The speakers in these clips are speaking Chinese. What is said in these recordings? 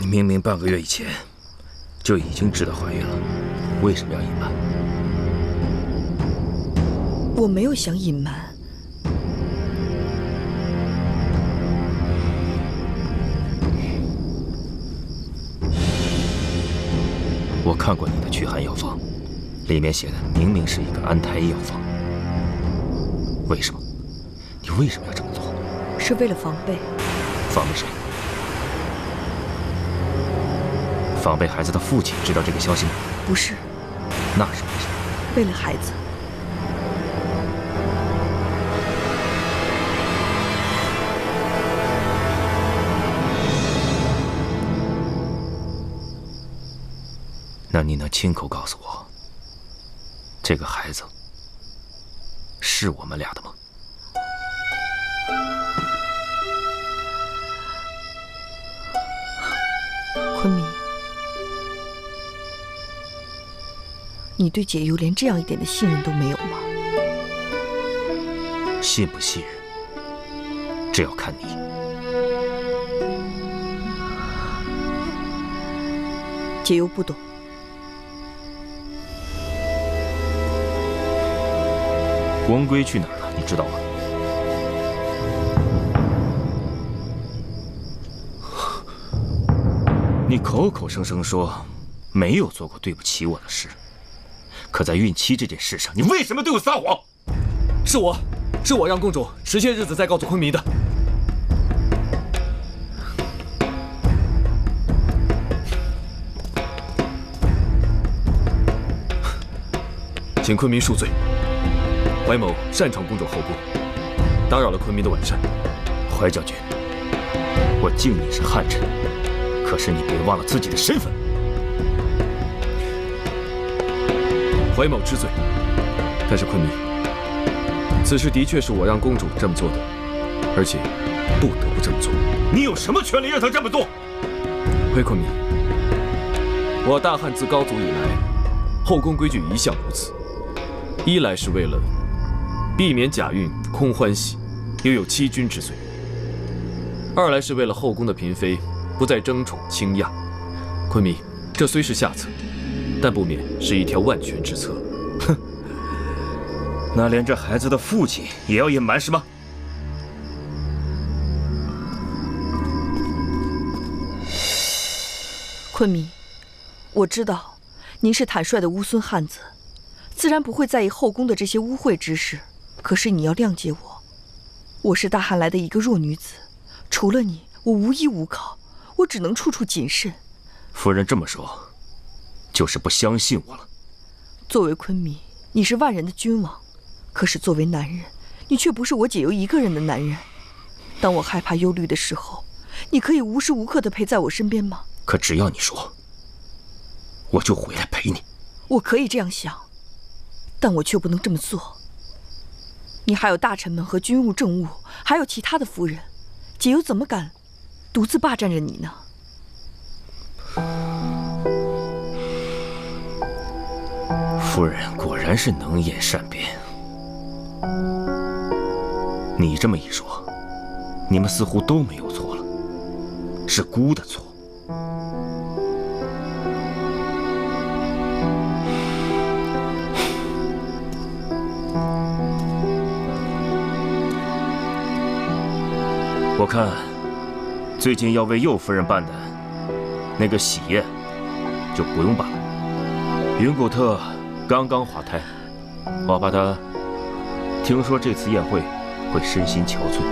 你明明半个月以前就已经知道怀孕了，为什么要隐瞒？我没有想隐瞒。我看过你的驱寒药方，里面写的明明是一个安胎药方。为什么？你为什么要这么做？是为了防备。防备谁？防备孩子的父亲知道这个消息吗？不是。那是为什么？为了孩子。那你能亲口告诉我，这个孩子是我们俩的吗？昆明，你对解忧连这样一点的信任都没有吗？信不信任，这要看你。解忧不懂。光圭去哪儿了？你知道吗？你口口声声说没有做过对不起我的事，可在孕期这件事上，你为什么对我撒谎？是我让公主迟些日子再告诉昆明的。请昆明恕罪。怀某擅闯公主后宫，打扰了昆明的晚膳。怀将军，我敬你是汉臣，可是你别忘了自己的身份。怀某知罪，但是昆明，此事的确是我让公主这么做的，而且不得不这么做。你有什么权利让她这么做？回昆明，我大汉自高祖以来，后宫规矩一向如此。一来是为了避免假孕空欢喜，又有欺君之罪；二来是为了后宫的嫔妃不再争宠倾轧。昆明，这虽是下策，但不免是一条万全之策。哼，那连这孩子的父亲也要隐瞒是吗？昆明，我知道您是坦率的乌孙汉子，自然不会在意后宫的这些污秽之事。可是你要谅解我，我是大汉来的一个弱女子，除了你，我无依无靠，我只能处处谨慎。夫人这么说，就是不相信我了。作为昆明，你是万人的君王，可是作为男人，你却不是我解忧一个人的男人。当我害怕忧虑的时候，你可以无时无刻地陪在我身边吗？可只要你说，我就回来陪你。我可以这样想，但我却不能这么做。你还有大臣们和军务政务，还有其他的夫人，解忧怎么敢独自霸占着你呢？夫人果然是能言善辩。你这么一说，你们似乎都没有错了，是姑的错。我看，最近要为右夫人办的那个喜宴，就不用办了。云古特刚刚滑胎，我怕他听说这次宴会会身心憔悴。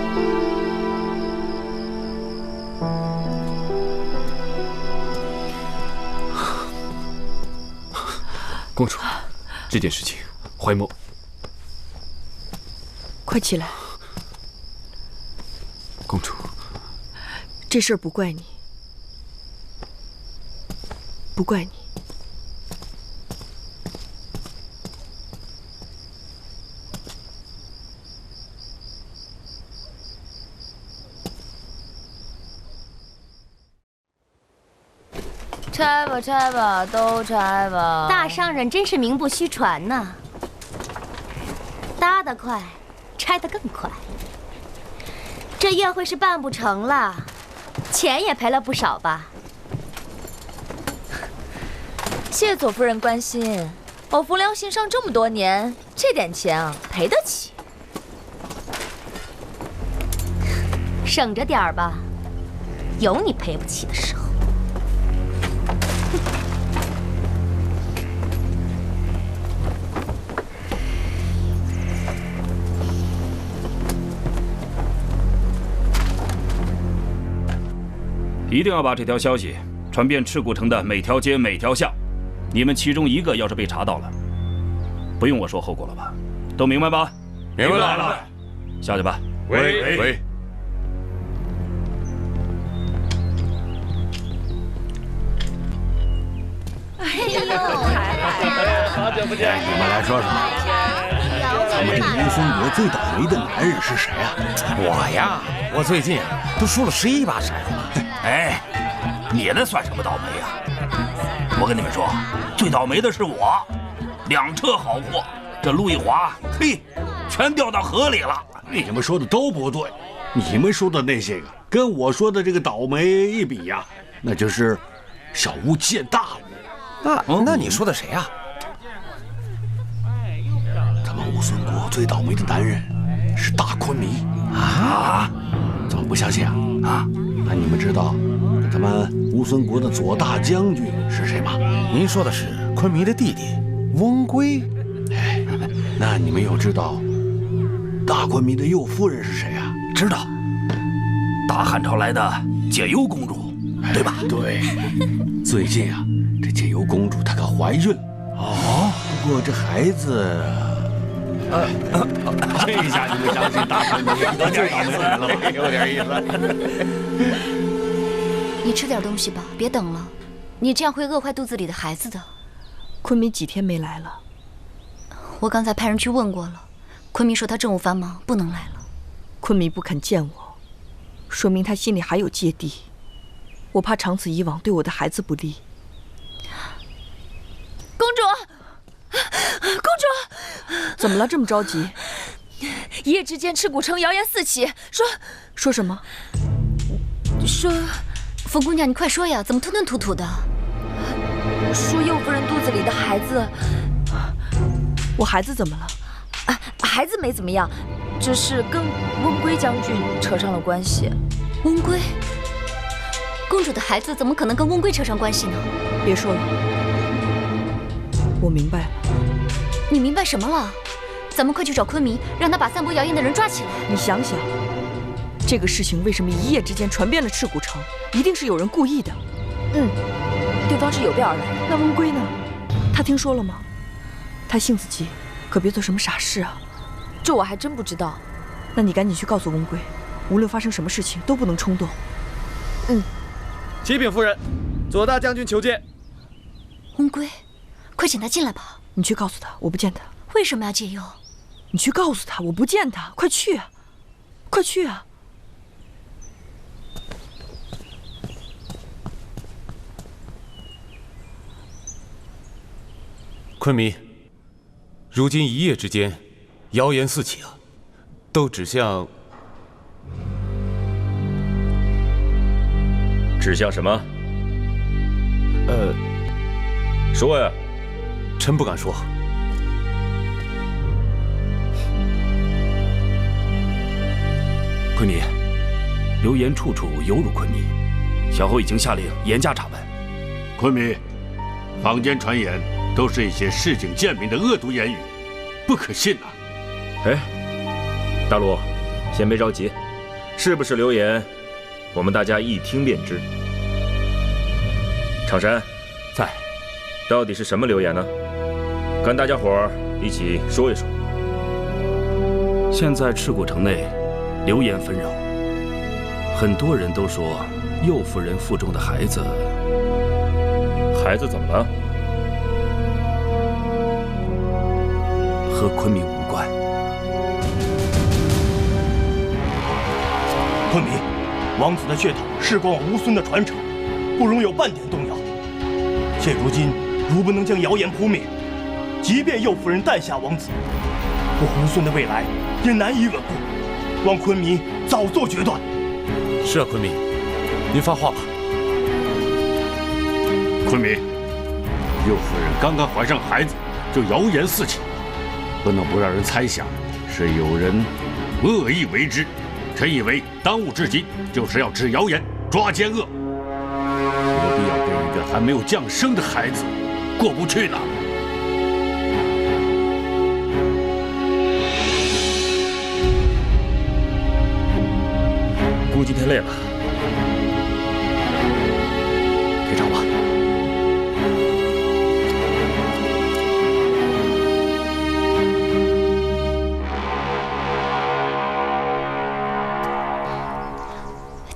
公主，这件事情，怀某……快起来。公主，这事儿不怪你，不怪你。拆吧，拆吧，都拆吧！大商人真是名不虚传呐，搭得快，拆得更快。这宴会是办不成了，钱也赔了不少吧？谢左夫人关心，我服良心上这么多年，这点钱啊赔得起。省着点儿吧，有你赔不起的时候。一定要把这条消息传遍赤谷城的每条街每条巷。你们其中一个要是被查到了，不用我说后果了吧？都明白吧？明白了。下去吧。喂。哎呦，好久不见！你们来说说，咱们这乌孙国最倒霉的男人是谁啊？我呀，我最近都输了11把骰子了。哎，你那算什么倒霉呀？我跟你们说，最倒霉的是我，2车好货，这路易华，嘿，全掉到河里了。你们说的都不对，你们说的那些个跟我说的这个倒霉一比呀，那就是小巫见大巫。那你说的谁呀？咱们乌孙国最倒霉的男人是大昆弥啊！怎么不相信啊？啊？那你们知道咱们乌孙国的左大将军是谁吗？您说的是昆弥的弟弟翁归。哎，那你们又知道大昆弥的右夫人是谁啊？知道，大汉朝来的解忧公主，对吧？对。最近啊，这解忧公主她可怀孕了。哦。不过这孩子，这下你们相信大昆弥有点意思了吧？有点意思。你吃点东西吧，别等了，你这样会饿坏肚子里的孩子的。昆弥几天没来了？我刚才派人去问过了，昆弥说他政务繁忙，不能来了。昆弥不肯见我，说明他心里还有芥蒂。我怕长此以往对我的孩子不利。公主，公主，怎么了？这么着急？一夜之间，赤谷城谣言四起，说什么？说，冯姑娘，你快说呀！怎么吞吞吐吐的？说右夫人肚子里的孩子。我孩子怎么了？孩子没怎么样，只是跟翁归将军扯上了关系。翁归？公主的孩子怎么可能跟翁归扯上关系呢？别说了，我明白了。你明白什么了？咱们快去找昆弥，让他把散播谣言的人抓起来。你想想，这个事情为什么一夜之间传遍了赤谷城？一定是有人故意的。对方是有备而来的。那翁归呢？他听说了吗？他性子急，可别做什么傻事啊。这我还真不知道。那你赶紧去告诉翁归，无论发生什么事情都不能冲动。启禀夫人，左大将军求见。翁归，快请他进来吧。你去告诉他，我不见他。为什么要解忧？你去告诉他，我不见他。快去啊！快去啊！昆弥，如今一夜之间，谣言四起啊，都指向什么？说呀！臣不敢说。昆弥，流言处处犹如昆弥，小侯已经下令严加查办。昆弥，坊间传言都是一些市井贱民的恶毒言语，不可信啊！哎，大陆，先别着急，是不是流言，我们大家一听便知。常山，在。到底是什么流言呢？跟大家伙儿一起说一说。现在赤谷城内流言纷扰，很多人都说右夫人腹中的孩子怎么了？和昆弥无关。昆弥，王子的血统事关我乌孙的传承，不容有半点动摇。现如今，如不能将谣言扑灭，即便右夫人诞下王子，我乌孙的未来也难以稳固。望昆弥早做决断。是啊，昆弥，您发话吧。昆弥，右夫人刚刚怀上孩子，就谣言四起，不能不让人猜想是有人恶意为之。臣以为当务之急就是要止谣言，抓奸恶。何必要跟一个还没有降生的孩子过不去呢？姑今天累了，陪找吧。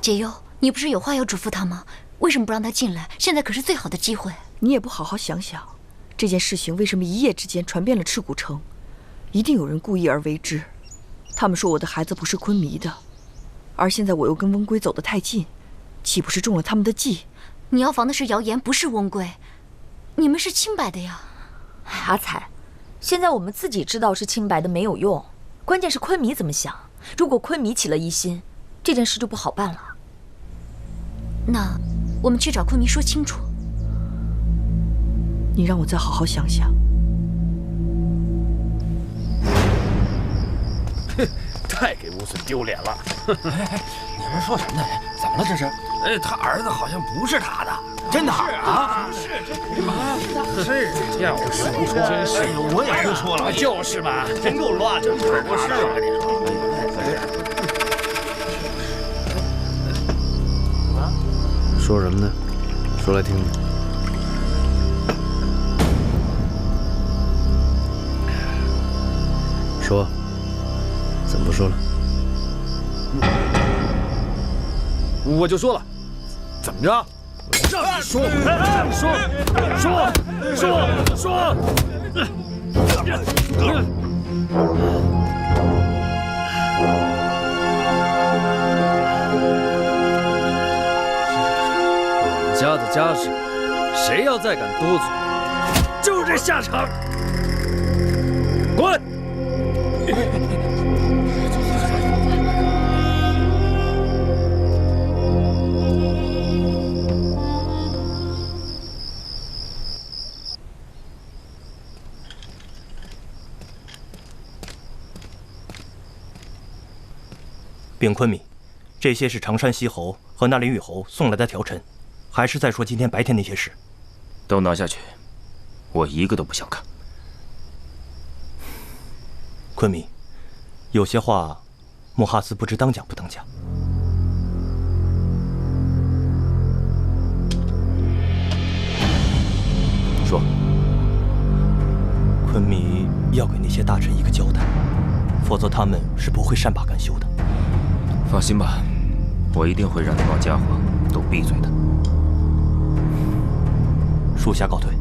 解忧，你不是有话要嘱咐他吗？为什么不让他进来？现在可是最好的机会。你也不好好想想，这件事情为什么一夜之间传遍了赤谷城？一定有人故意而为之。他们说我的孩子不是昆弥的，而现在我又跟翁归走得太近，岂不是中了他们的计？你要防的是谣言，不是翁归。你们是清白的呀。阿彩，现在我们自己知道是清白的没有用，关键是昆弥怎么想。如果昆弥起了疑心，这件事就不好办了。那我们去找昆弥说清楚。你让我再好好想想。太给乌孙丢脸了！你们说什么呢？怎么了这是？他儿子好像不是他的，真的啊？是就是我也胡说了，就是嘛，真够乱的。不是啊，跟你说。说什么呢？说来听听。说，怎么不说了？我就说了，怎么着？让你说，说。家的家事，谁要再敢多嘴，就是这下场。滚！禀昆弥，这些是长山西侯和那林雨侯送来的条陈，还是在说今天白天那些事？都拿下去，我一个都不想看。昆弥，有些话，穆哈斯不知当讲不当讲。说。昆弥要给那些大臣一个交代，否则他们是不会善罢甘休的。放心吧，我一定会让那帮家伙都闭嘴的。属下告退。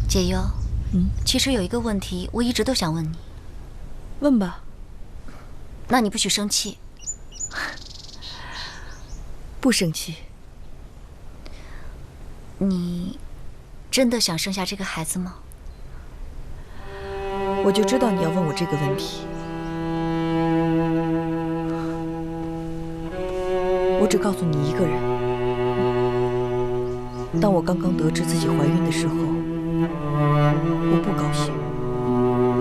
解忧，其实有一个问题，我一直都想问你。问吧。那你不许生气。不生气。你真的想生下这个孩子吗？我就知道你要问我这个问题。我只告诉你一个人。当我刚刚得知自己怀孕的时候，我不高兴，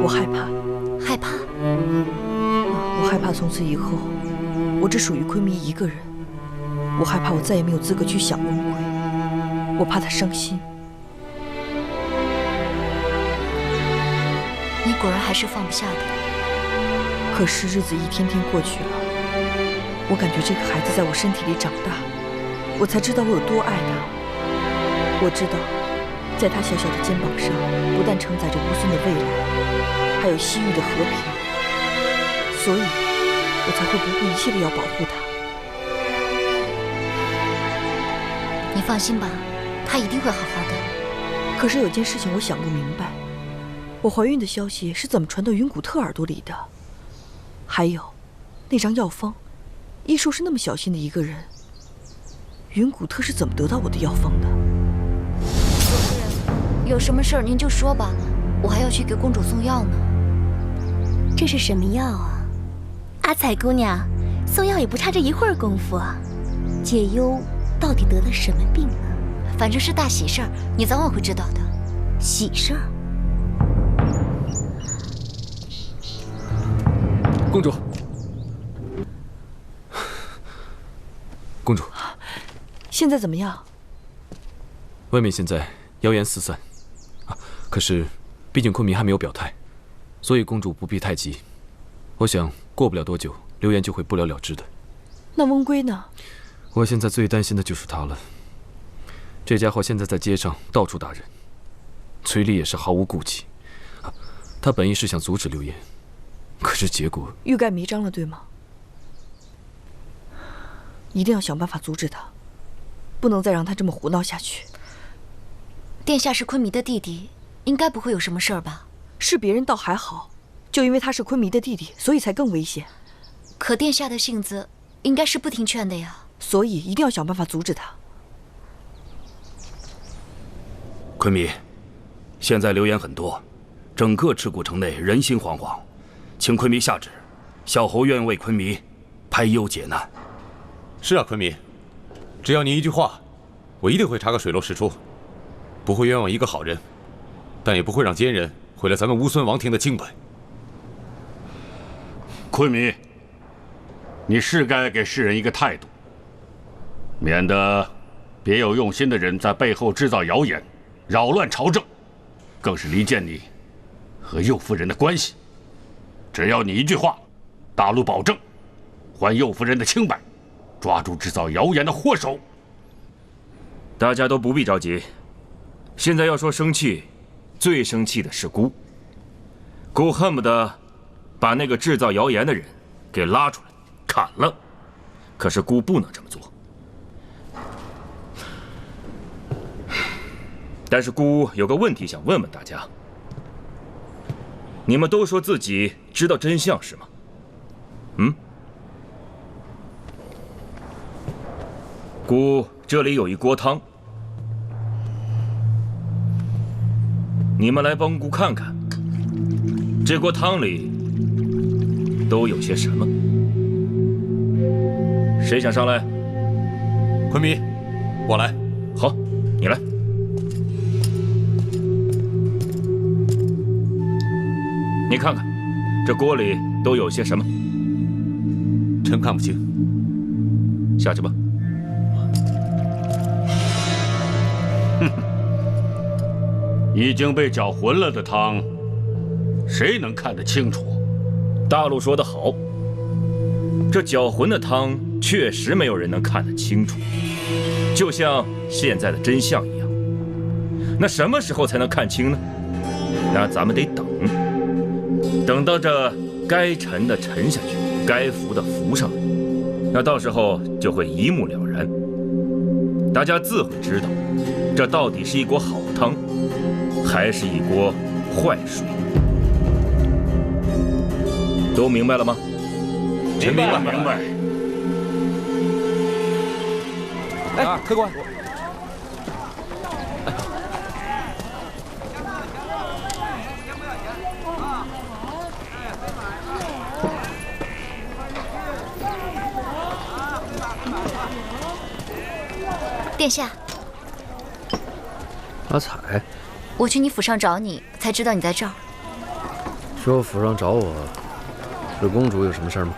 我害怕。害怕？我害怕从此以后，我只属于昆弥一个人。我害怕我再也没有资格去想翁归，我怕他伤心。你果然还是放不下的。可是日子一天天过去了，我感觉这个孩子在我身体里长大，我才知道我有多爱他。我知道，在他小小的肩膀上，不但承载着乌孙的未来，还有西域的和平，所以我才会不顾一切的要保护他。你放心吧，他一定会好好的。可是有件事情我想不明白，我怀孕的消息是怎么传到云古特耳朵里的？还有，那张药方，医术是那么小心的一个人，云谷特是怎么得到我的药方的？左夫人，有什么事儿您就说罢了，我还要去给公主送药呢。这是什么药啊？阿彩姑娘，送药也不差这一会儿功夫啊。解忧到底得了什么病啊？反正是大喜事儿，你早晚会知道的。喜事儿？公主，公主，现在怎么样？外面现在谣言四散，可是毕竟昆明还没有表态，所以公主不必太急。我想过不了多久，流言就会不了了之的。那翁归呢？我现在最担心的就是他了。这家伙现在在街上到处打人，嘴里也是毫无顾忌。他本意是想阻止流言，可是结果欲盖弥彰了，对吗？一定要想办法阻止他，不能再让他这么胡闹下去。殿下是昆弥的弟弟，应该不会有什么事儿吧？是别人倒还好，就因为他是昆弥的弟弟，所以才更危险。可殿下的性子应该是不听劝的呀，所以一定要想办法阻止他。昆弥，现在流言很多，整个赤谷城内人心惶惶，请昆弥下旨，小侯愿为昆弥排忧解难。是啊，昆弥，只要你一句话，我一定会查个水落石出，不会冤枉一个好人，但也不会让奸人毁了咱们乌孙王庭的清白。昆弥，你是该给世人一个态度，免得别有用心的人在背后制造谣言，扰乱朝政，更是离间你和右夫人的关系。只要你一句话，大陆保证还右夫人的清白，抓住制造谣言的祸首。大家都不必着急，现在要说生气，最生气的是姑。姑恨不得把那个制造谣言的人给拉出来砍了，可是姑不能这么做。但是姑有个问题想问问大家：你们都说自己知道真相是吗？姑这里有一锅汤，你们来帮姑看看，这锅汤里都有些什么？谁想上来？昆弥，我来。好，你来。你看看，这锅里都有些什么？臣看不清。下去吧。已经被搅浑了的汤，谁能看得清楚？大陆说得好，这搅浑的汤确实没有人能看得清楚，就像现在的真相一样。那什么时候才能看清呢？那咱们得等，等到这该沉的沉下去，该浮的浮上来，那到时候就会一目了然。大家自会知道，这到底是一锅好汤，还是一锅坏水。都明白了吗？臣明白。明白。哎，客官。殿下，阿彩，我去你府上找你，才知道你在这儿。去我府上找我，是公主有什么事儿吗？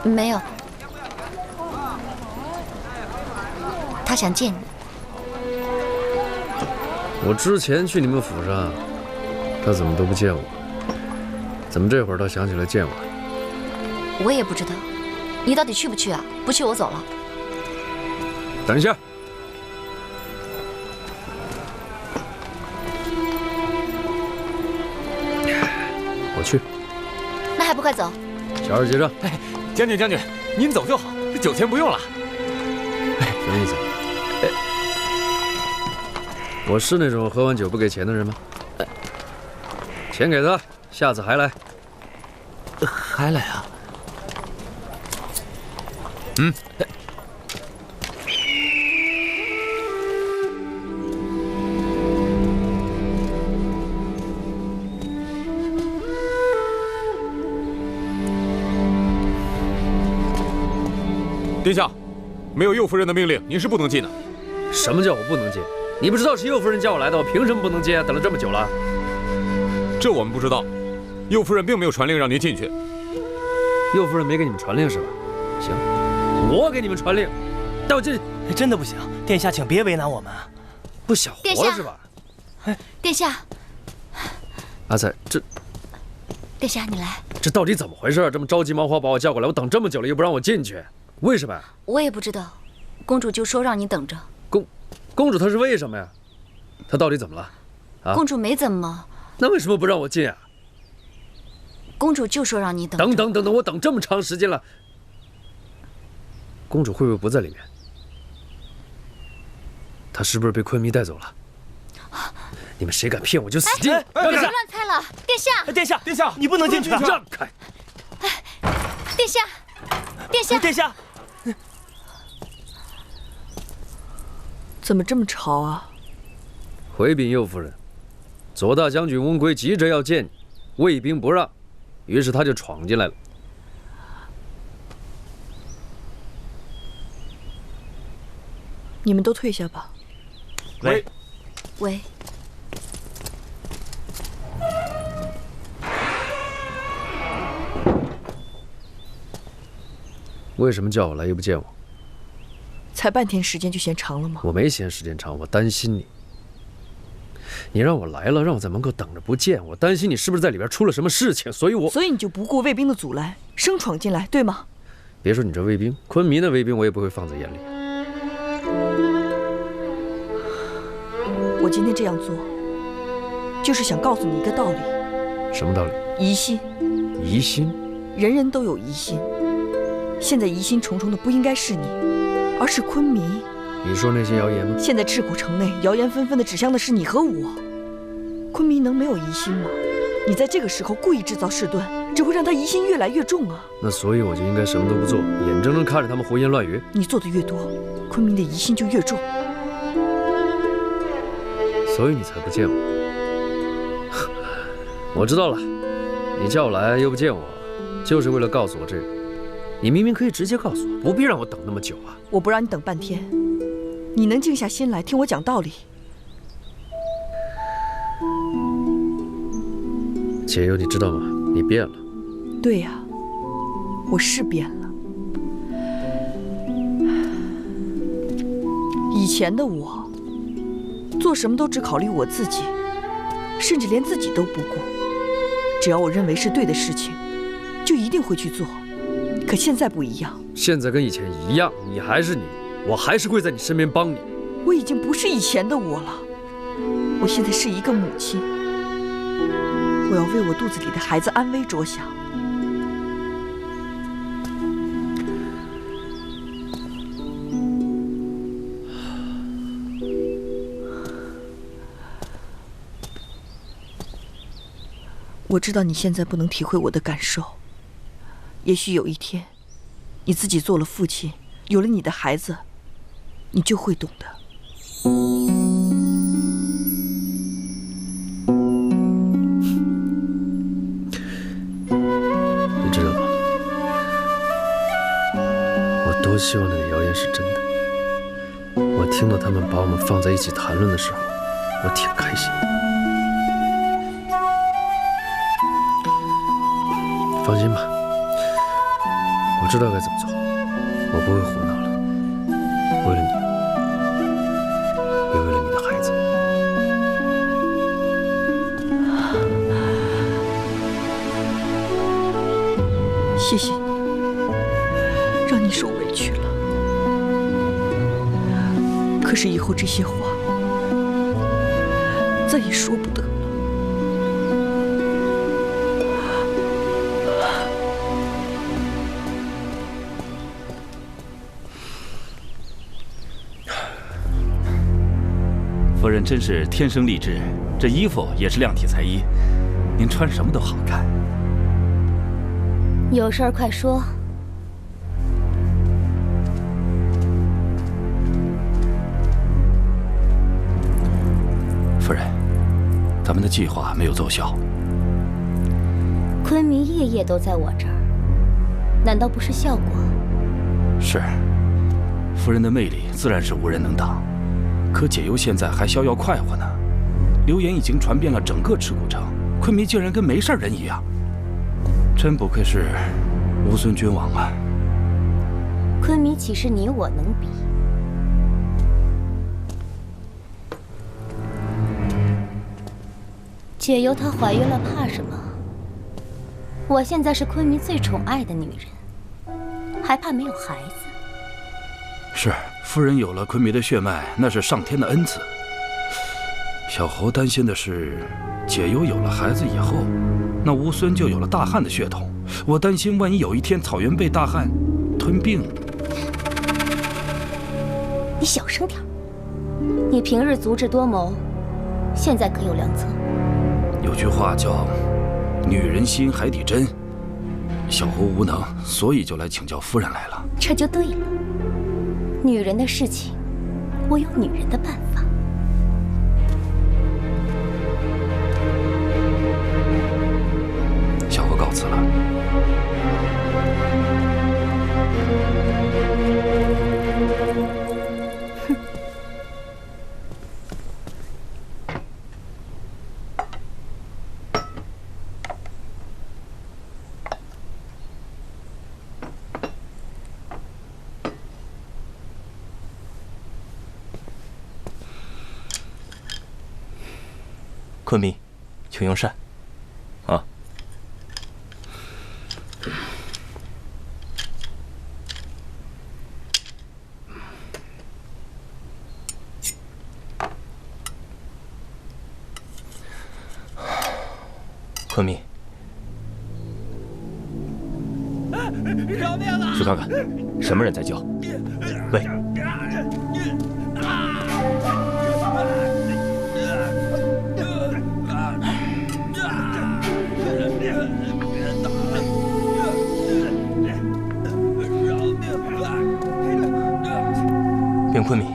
没有。她想见你。我之前去你们府上，她怎么都不见我？怎么这会儿倒想起来见我？我也不知道，你到底去不去啊？不去我走了。等一下。我去。那还不快走？小二结账。哎，将军，您走就好，这酒钱不用了。哎，什么意思？哎，我是那种喝完酒不给钱的人吗？钱给他，下次还来。还来啊？殿下，没有右夫人的命令，您是不能进的。什么叫我不能进？你不知道是右夫人叫我来的，我凭什么不能进啊？等了这么久了。这我们不知道，右夫人并没有传令让您进去。右夫人没给你们传令是吧？行，我给你们传令，带我进去。真的不行，殿下，请别为难我们。不想活了是吧？殿下，阿彩，殿下你来。这到底怎么回事？这么着急忙慌把我叫过来，我等这么久了又不让我进去，为什么呀？我也不知道，公主就说让你等着。公主她是为什么呀？她到底怎么了？啊？公主没怎么。那为什么不让我进啊？公主就说让你等。等，我等这么长时间了，公主会不会不在里面？她是不是被昆迷带走了？你们谁敢骗我就死定！别乱猜了，殿下！殿下，你不能进去！让开！殿下！怎么这么吵啊？回禀右夫人，左大将军翁圭急着要见你，卫兵不让，于是他就闯进来了。你们都退下吧。喂。为什么叫我来又不见我？才半天时间就嫌长了吗？我没嫌时间长，我担心你。你让我来了，让我在门口等着不见，我担心你是不是在里边出了什么事情，所以你就不顾卫兵的阻拦，生闯进来，对吗？别说你这卫兵，昆迷的卫兵我也不会放在眼里。我今天这样做，就是想告诉你一个道理。什么道理？疑心。疑心？人人都有疑心。现在疑心重重的不应该是你，而是昆迷。你说那些谣言吗？现在赤谷城内谣言纷纷的指向的是你和我。昆迷能没有疑心吗？你在这个时候故意制造事端，只会让他疑心越来越重啊。那所以我就应该什么都不做，眼睁睁看着他们胡言乱语。你做的越多，昆迷的疑心就越重。所以你才不见我。我知道了，你叫我来又不见我，就是为了告诉我这个。你明明可以直接告诉我，不必让我等那么久啊！我不让你等半天，你能静下心来听我讲道理？解忧，你知道吗？你变了。对呀，我是变了。以前的我，做什么都只考虑我自己，甚至连自己都不顾。只要我认为是对的事情，就一定会去做。可现在不一样，现在跟以前一样，你还是你，我还是会在你身边帮你。我已经不是以前的我了，我现在是一个母亲，我要为我肚子里的孩子安危着想。我知道你现在不能体会我的感受。也许有一天，你自己做了父亲，有了你的孩子，你就会懂的。你知道吗？我多希望那个谣言是真的。我听到他们把我们放在一起谈论的时候，我挺开心的。放心吧。我知道该怎么做，我不会胡闹了。为了你，也为了你的孩子。谢谢你，让你受委屈了。可是以后这些话再也说不得了。夫人真是天生丽质，这衣服也是量体裁衣，您穿什么都好看。有事儿快说。夫人，咱们的计划没有奏效。昆明夜夜都在我这儿，难道不是效果？是，夫人的魅力自然是无人能挡，可解忧现在还逍遥快活呢。流言已经传遍了整个赤谷城，昆弥竟然跟没事人一样，真不愧是乌孙君王啊！昆弥岂是你我能比？解忧她怀孕了，怕什么？我现在是昆弥最宠爱的女人，还怕没有孩子？是，夫人有了昆弥的血脉，那是上天的恩赐。小侯担心的是，解忧有了孩子以后，那乌孙就有了大汉的血统。我担心，万一有一天草原被大汉吞并，你小声点。你平日足智多谋，现在可有良策？有句话叫“女人心，海底针”。小侯无能，所以就来请教夫人来了。这就对了。女人的事情，我有女人的办法。小侯告辞了。昆弥，请用膳。啊。昆弥，饶命啊！去看看，什么人在叫？喂。卞昆弥，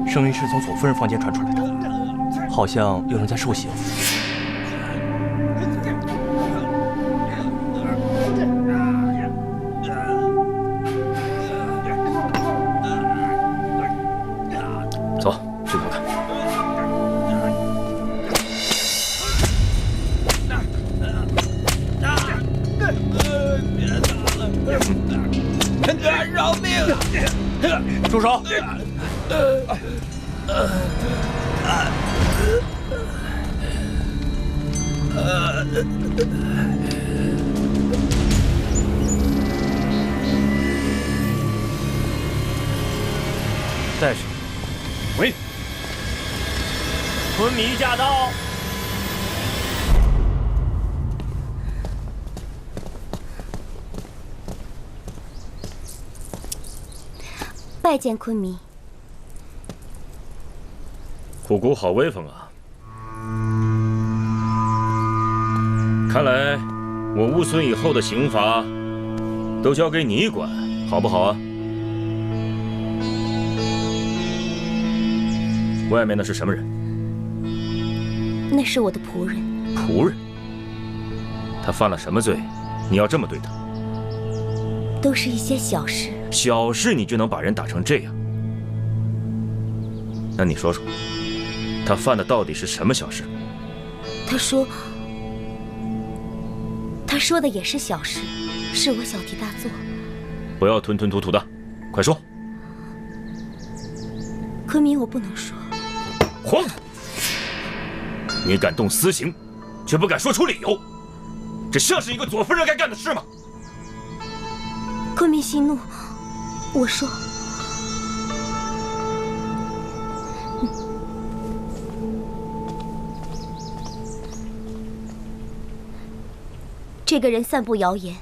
声音是从左夫人房间传出来的，好像有人在受刑。走，去看看。饶命！住手！带上。喂，昆弥驾到。拜见昆弥。虎姑好威风啊！看来我乌孙以后的刑罚都交给你管，好不好啊？外面那是什么人？那是我的仆人。仆人？他犯了什么罪？你要这么对他？都是一些小事。小事你就能把人打成这样？那你说说，他犯的到底是什么小事？他说的也是小事，是我小题大做。不要吞吞吐吐的，快说。昆弥，我不能说。荒唐！你敢动私刑，却不敢说出理由，这像是一个左夫人该干的事吗？昆弥息怒，我说，这个人散布谣言，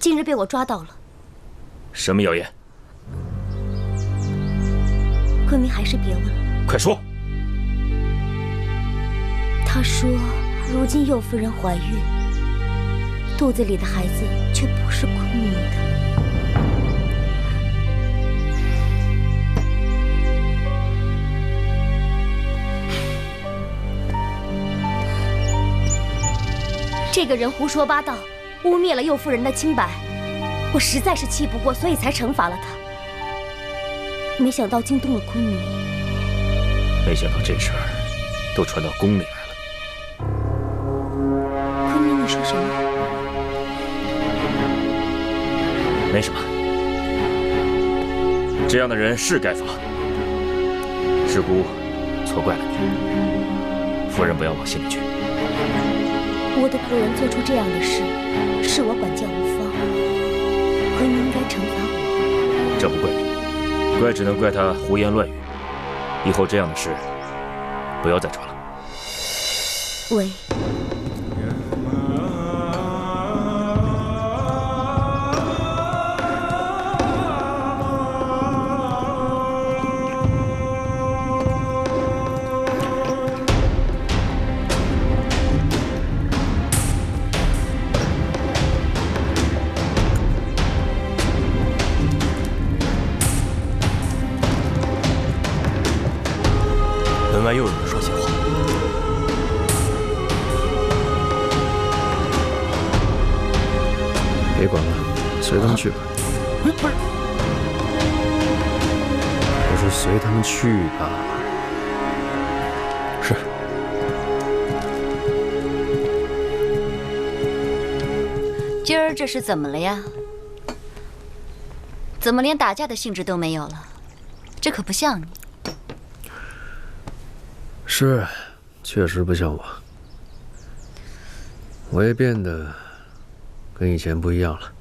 今日被我抓到了。什么谣言？昆弥，还是别问了。快说。他说，如今右夫人怀孕，肚子里的孩子却不是昆弥的。这个人胡说八道，污蔑了右夫人的清白，我实在是气不过，所以才惩罚了他。没想到惊动了昆明。没想到这事儿都传到宫里来了。昆明，你说什么？没什么，这样的人是该罚。是姑错怪了你，夫人不要往心里去。我的仆人做出这样的事，是我管教无方，昆明应该惩罚我。这不怪你，怪只能怪他胡言乱语。以后这样的事不要再抓了。喂。门外又有人说闲话。别管了，随他们去吧。不是，我说随他们去吧。是。今儿这是怎么了呀？怎么连打架的兴致都没有了？这可不像你。是，确实不像我。我也变得跟以前不一样了。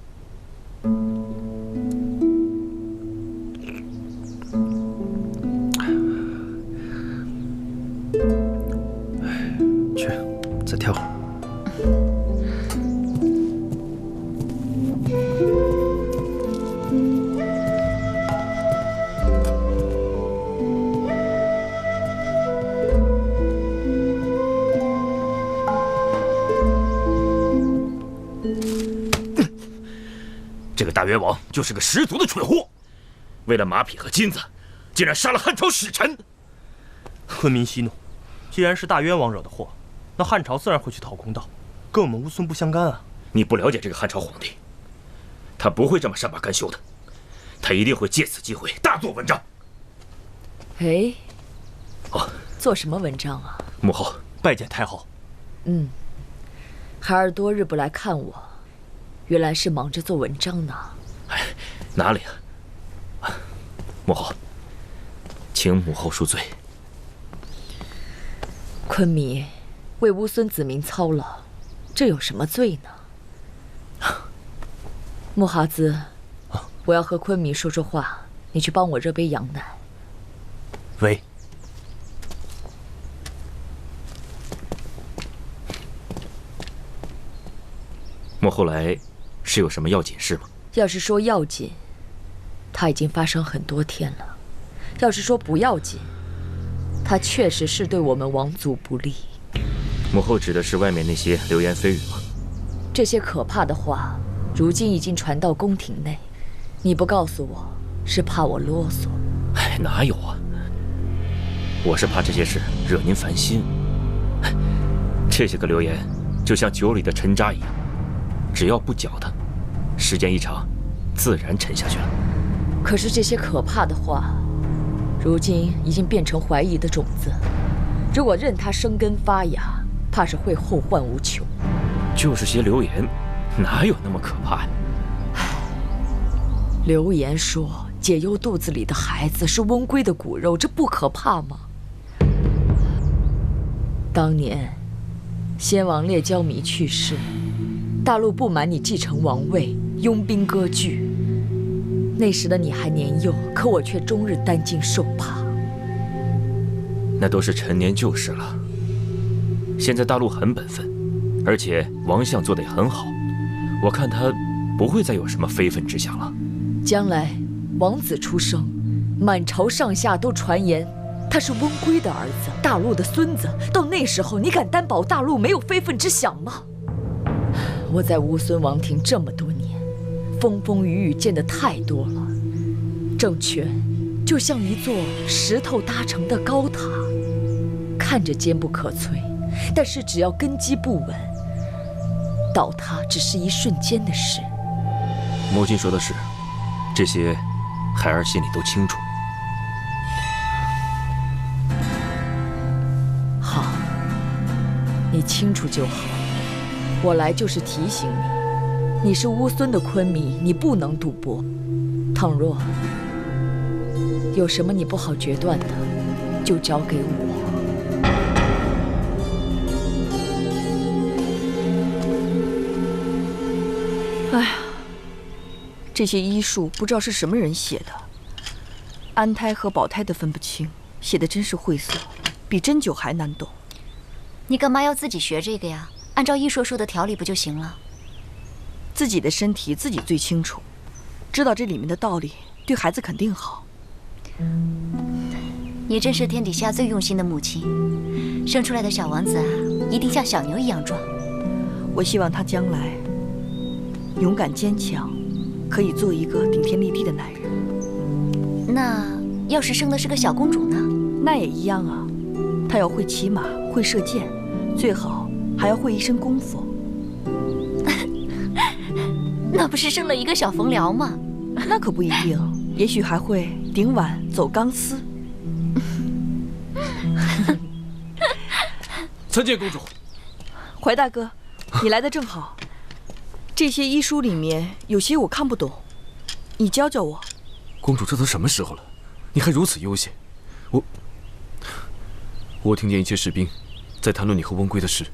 去，再跳会儿。这个大冤王就是个十足的蠢货，为了马匹和金子，竟然杀了汉朝使臣。昆明息怒，既然是大冤王惹的祸，那汉朝自然会去讨公道，跟我们乌孙不相干啊。你不了解这个汉朝皇帝，他不会这么善罢甘休的，他一定会借此机会大做文章。哎，做什么文章啊？母后拜见太后。孩儿多日不来看我，原来是忙着做文章呢。哎，哪里啊？母后，请母后恕罪。昆弥为乌孙子民操劳，这有什么罪呢？木哈兹，我要和昆弥说说话，你去帮我热杯羊奶。喂。母后来是有什么要紧事吗？要是说要紧，它已经发生很多天了；要是说不要紧，它确实是对我们王族不利。母后指的是外面那些流言蜚语吗？这些可怕的话，如今已经传到宫廷内。你不告诉我，是怕我啰嗦？哎，哪有啊！我是怕这些事惹您烦心。这些个流言，就像酒里的沉渣一样。只要不搅它，时间一长，自然沉下去了。可是这些可怕的话，如今已经变成怀疑的种子。如果任它生根发芽，怕是会后患无穷。就是些流言，哪有那么可怕呀？流言说解忧肚子里的孩子是温归的骨肉，这不可怕吗？当年先王列焦弥去世，大陆不满你继承王位，拥兵割据。那时的你还年幼，可我却终日担惊受怕。那都是陈年旧事了。现在大陆很本分，而且王相做得也很好，我看他不会再有什么非分之想了。将来王子出生，满朝上下都传言他是温归的儿子，大陆的孙子。到那时候，你敢担保大陆没有非分之想吗？我在乌孙王庭这么多年，风风雨雨见得太多了。政权就像一座石头搭成的高塔，看着坚不可摧，但是只要根基不稳，倒塌只是一瞬间的事。母亲说的是，这些孩儿心里都清楚。你清楚就好。我来就是提醒你，你是乌孙的昆弥，你不能赌博。倘若有什么你不好决断的，就交给我。哎呀，这些医术不知道是什么人写的，安胎和保胎的分不清，写的真是晦涩，比针灸还难懂。你干嘛要自己学这个呀？按照医说的调理不就行了？自己的身体自己最清楚，知道这里面的道理，对孩子肯定好。你真是天底下最用心的母亲，生出来的小王子啊，一定像小牛一样壮。我希望他将来勇敢坚强，可以做一个顶天立地的男人。那要是生的是个小公主呢？那也一样啊，他要会骑马，会射箭，最好还要会一身功夫。那不是生了一个小冯辽吗？那可不一定，也许还会顶碗走钢丝。参见公主。怀大哥，你来的正好。这些医书里面有些我看不懂，你教教我。公主，这都什么时候了，你还如此悠闲？我听见一些士兵在谈论你和翁归的事，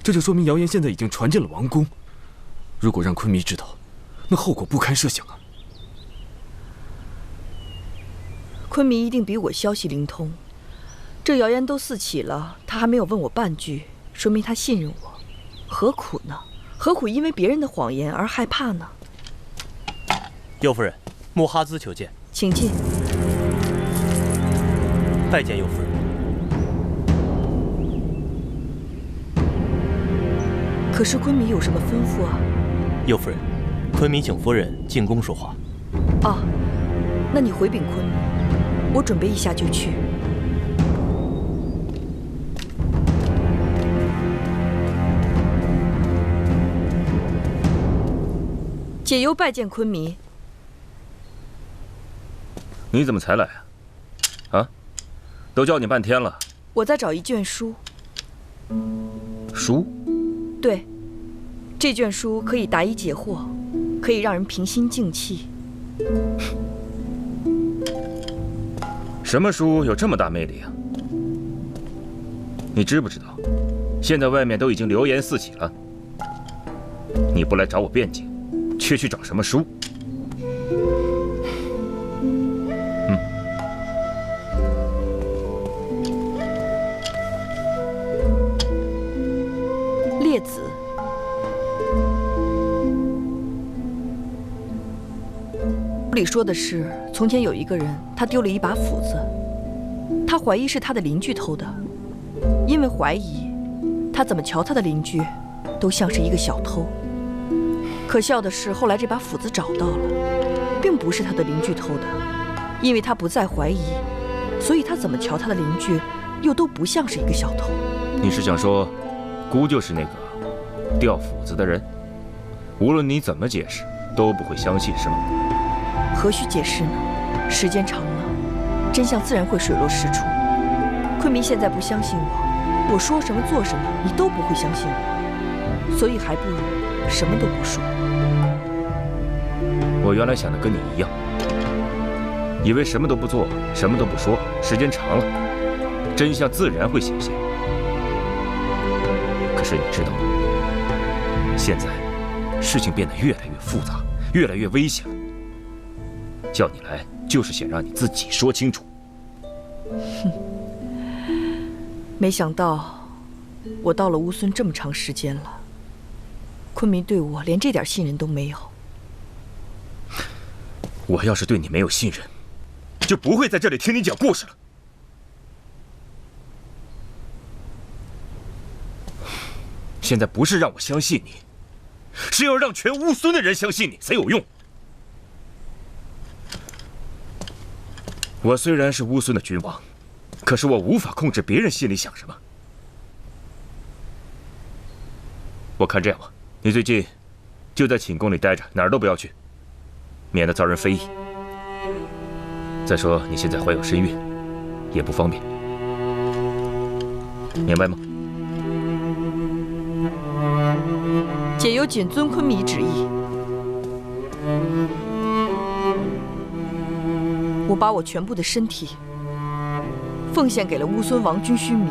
这就说明谣言现在已经传进了王宫。如果让昆弥知道，那后果不堪设想啊！昆弥一定比我消息灵通，这谣言都四起了，他还没有问我半句，说明他信任我。何苦呢？何苦因为别人的谎言而害怕呢？右夫人，穆哈兹求见。请进。拜见右夫人。可是昆弥有什么吩咐啊？右夫人，昆弥请夫人进宫说话。哦，那你回禀昆弥，我准备一下就去。解忧拜见昆弥。你怎么才来啊？啊，都叫你半天了。我在找一卷书。书？对，这卷书可以答疑解惑，可以让人平心静气。什么书有这么大魅力啊？你知不知道，现在外面都已经流言四起了。你不来找我辩解，却去找什么书？列子。书里说的是，从前有一个人，他丢了一把斧子，他怀疑是他的邻居偷的，因为怀疑，他怎么瞧他的邻居，都像是一个小偷。可笑的是，后来这把斧子找到了，并不是他的邻居偷的，因为他不再怀疑，所以他怎么瞧他的邻居，又都不像是一个小偷。你是想说，姑就是那个掉斧子的人？无论你怎么解释，都不会相信，是吗？何须解释呢？时间长了，真相自然会水落石出。昆弥现在不相信我，我说什么做什么，你都不会相信我，所以还不如什么都不说。我原来想的跟你一样，以为什么都不做，什么都不说，时间长了，真相自然会显现。可是你知道吗？现在事情变得越来越复杂，越来越危险了。叫你来，就是想让你自己说清楚。哼，没想到我到了乌孙这么长时间了，昆弥对我连这点信任都没有。我要是对你没有信任，就不会在这里听你讲故事了。现在不是让我相信你，是要让全乌孙的人相信你才有用。我虽然是乌孙的君王，可是我无法控制别人心里想什么。我看这样吧，你最近就在寝宫里待着，哪儿都不要去，免得遭人非议。再说你现在怀有身孕，也不方便，明白吗？解忧谨遵昆弥旨意。我把我全部的身体奉献给了乌孙王君须弥。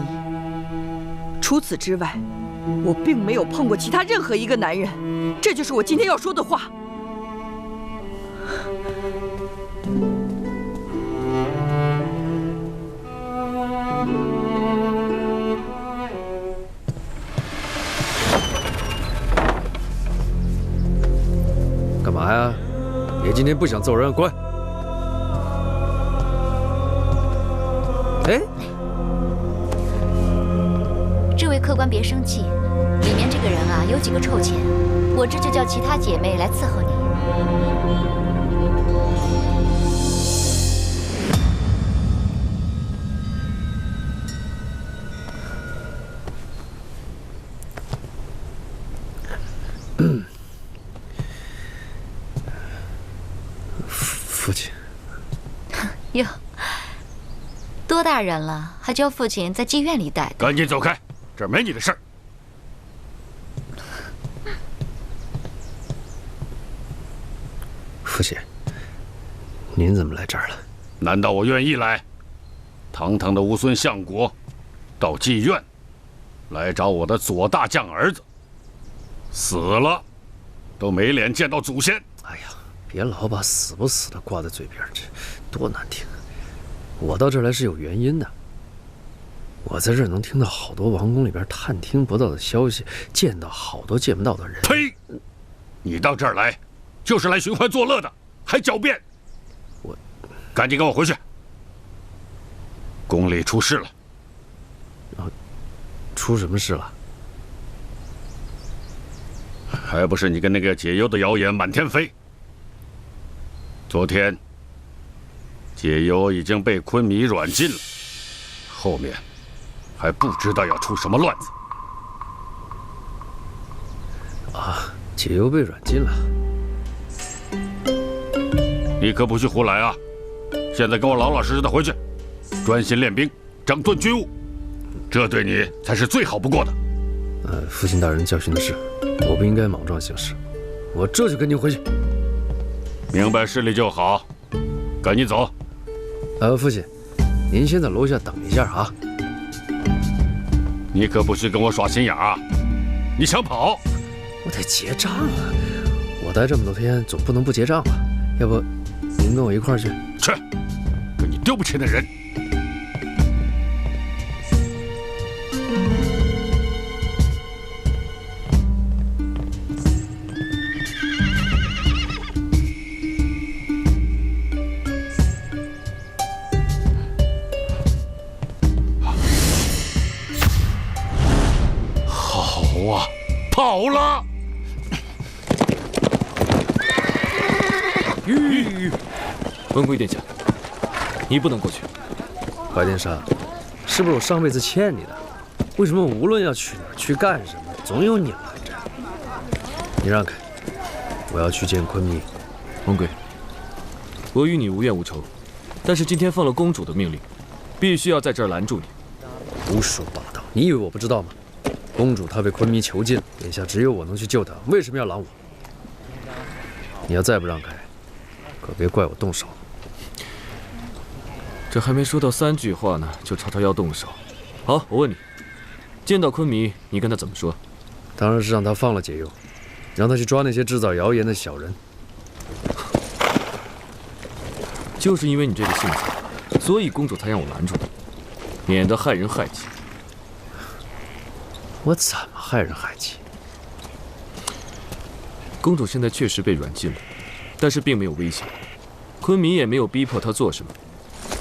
除此之外，我并没有碰过其他任何一个男人。这就是我今天要说的话。干嘛呀？爷今天不想揍人，滚！哎，这位客官别生气，里面这个人啊有几个臭钱，我这就叫其他姐妹来伺候你。父亲。哟，多大人了，还叫父亲在妓院里待？赶紧走开，这儿没你的事儿。父亲，您怎么来这儿了？难道我愿意来？堂堂的乌孙相国，到妓院来找我的左大将儿子，死了都没脸见到祖先。哎呀，别老把死不死的挂在嘴边，这多难听。我到这儿来是有原因的。我在这儿能听到好多王宫里边探听不到的消息，见到好多见不到的人。呸！你到这儿来，就是来寻欢作乐的，还狡辩！我赶紧跟我回去。宫里出事了。出什么事了？还不是你跟那个解忧的谣言满天飞。昨天，解忧已经被昆弥软禁了，后面还不知道要出什么乱子。啊，解忧被软禁了。你可不许胡来啊！现在给我老老实实的回去，专心练兵，整顿军务，这对你才是最好不过的。父亲大人教训的是，我不应该莽撞行事。我这就跟您回去。明白事理就好，赶紧走。父亲，您先在楼下等一下啊。你可不许跟我耍心眼啊！你想跑？我得结账啊！我待这么多天，总不能不结账吧？要不，您跟我一块儿去？去，跟你丢不起的人。跑了！文贵殿下，你不能过去。白殿杀，是不是我上辈子欠你的？为什么无论要去哪儿去干什么，总有你拦着？你让开，我要去见昆弥。文贵，我与你无怨无仇，但是今天奉了公主的命令，必须要在这儿拦住你。胡说八道！你以为我不知道吗？公主她被昆弥囚禁了，眼下只有我能去救她，为什么要拦我？你要再不让开，可别怪我动手。这还没说到3句话呢，就吵吵要动手。好，我问你，见到昆弥，你跟他怎么说？当然是让他放了解忧，让他去抓那些制造谣言的小人。就是因为你这个性子，所以公主才让我拦住你，免得害人害己。我怎么害人害己？公主现在确实被软禁了，但是并没有危险，昆弥也没有逼迫她做什么，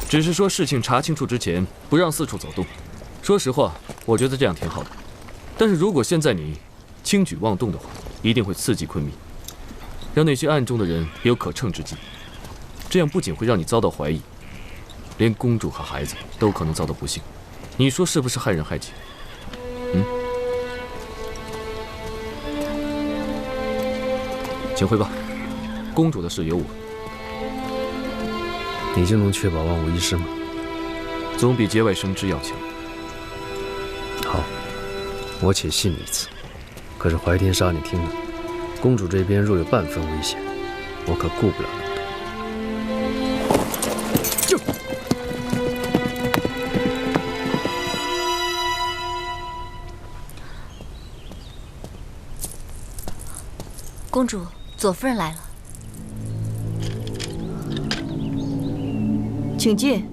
只是说事情查清楚之前不让四处走动。说实话，我觉得这样挺好的。但是如果现在你轻举妄动的话，一定会刺激昆弥，让那些暗中的人有可乘之机。这样不仅会让你遭到怀疑，连公主和孩子都可能遭到不幸。你说是不是害人害己？请回吧，公主的事由我。你就能确保万无一失吗？总比节外生枝要强。好，我且信你一次。可是怀天杀，你听着，公主这边若有半分危险，我可顾不了那么多。就。公主，左夫人来了，请进。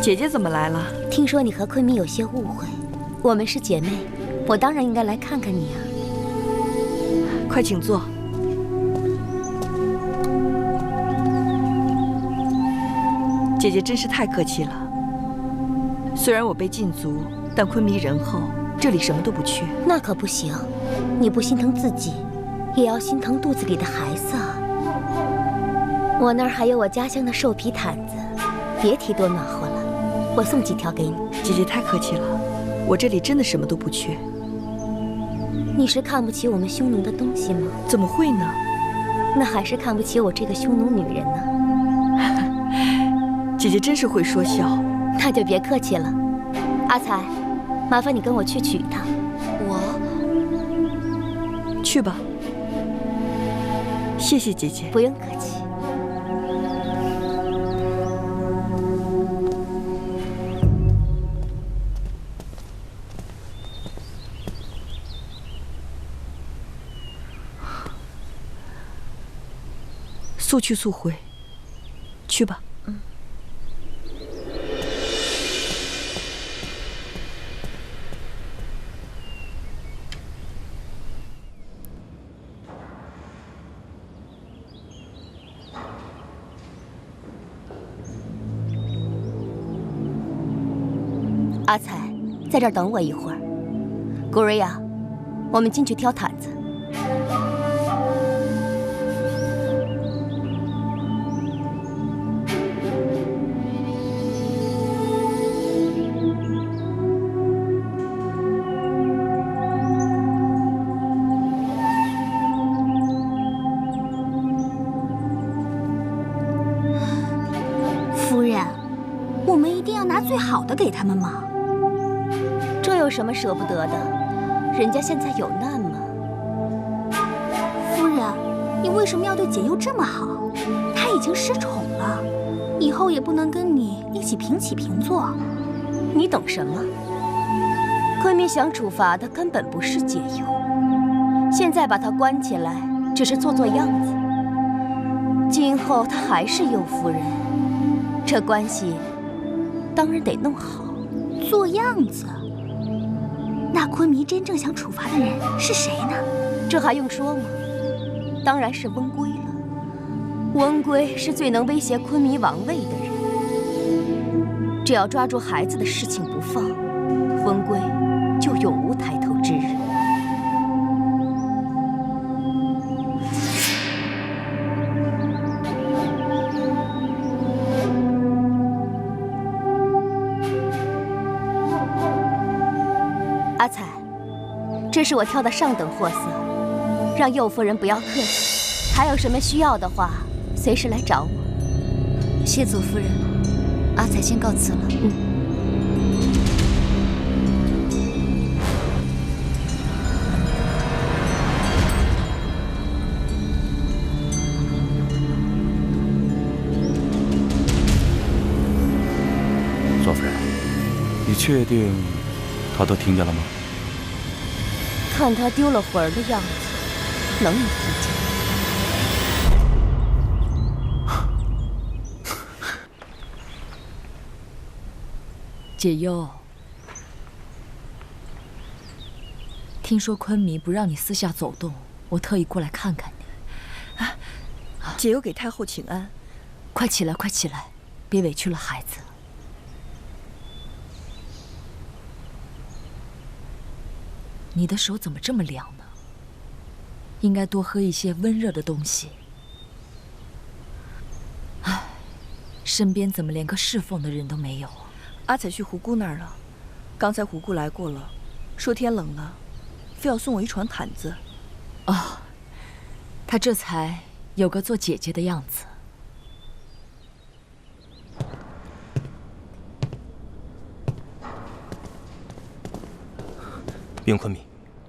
姐姐怎么来了？听说你和昆明有些误会，我们是姐妹，我当然应该来看看你啊。快请坐。姐姐真是太客气了。虽然我被禁足，但昆明人厚，这里什么都不缺。那可不行，你不心疼自己，也要心疼肚子里的孩子啊。我那儿还有我家乡的兽皮毯子，别提多暖和了。我送几条给你。姐姐太客气了，我这里真的什么都不缺。你是看不起我们匈奴的东西吗？怎么会呢？那还是看不起我这个匈奴女人呢。姐姐真是会说笑。那就别客气了。阿才，麻烦你跟我去取她。我去吧。谢谢姐姐。不用客气。速去速回，去吧。阿才，在这儿等我一会儿。古瑞亚，我们进去挑毯子。夫人，我们一定要拿最好的给他们吗？这有什么舍不得的？人家现在有难嘛。夫人，你为什么要对解忧这么好？他已经失宠了，以后也不能跟你一起平起平坐。你懂什么？昆明想处罚的根本不是解忧，现在把他关起来，只是做做样子。今后他还是右夫人，这关系当然得弄好。做样子？那昆明真正想处罚的人是谁呢？这还用说吗？当然是温归了。温归是最能威胁昆明王位的人，只要抓住孩子的事情不放，温归就永无抬头之日。阿彩，这是我挑的上等货色，让右夫人不要客气。还有什么需要的话，随时来找我。谢左夫人，阿彩先告辞了。左夫人，你确定他都听见了吗？看他丢了魂儿的样子，能没听见？解忧，听说昆明不让你私下走动，我特意过来看看你。解忧给太后请安。快起来，快起来，别委屈了孩子。你的手怎么这么凉呢？应该多喝一些温热的东西。唉，身边怎么连个侍奉的人都没有啊？阿彩去胡姑那儿了，刚才胡姑来过了，说天冷了，非要送我一床毯子。哦，她这才有个做姐姐的样子。冰坤米，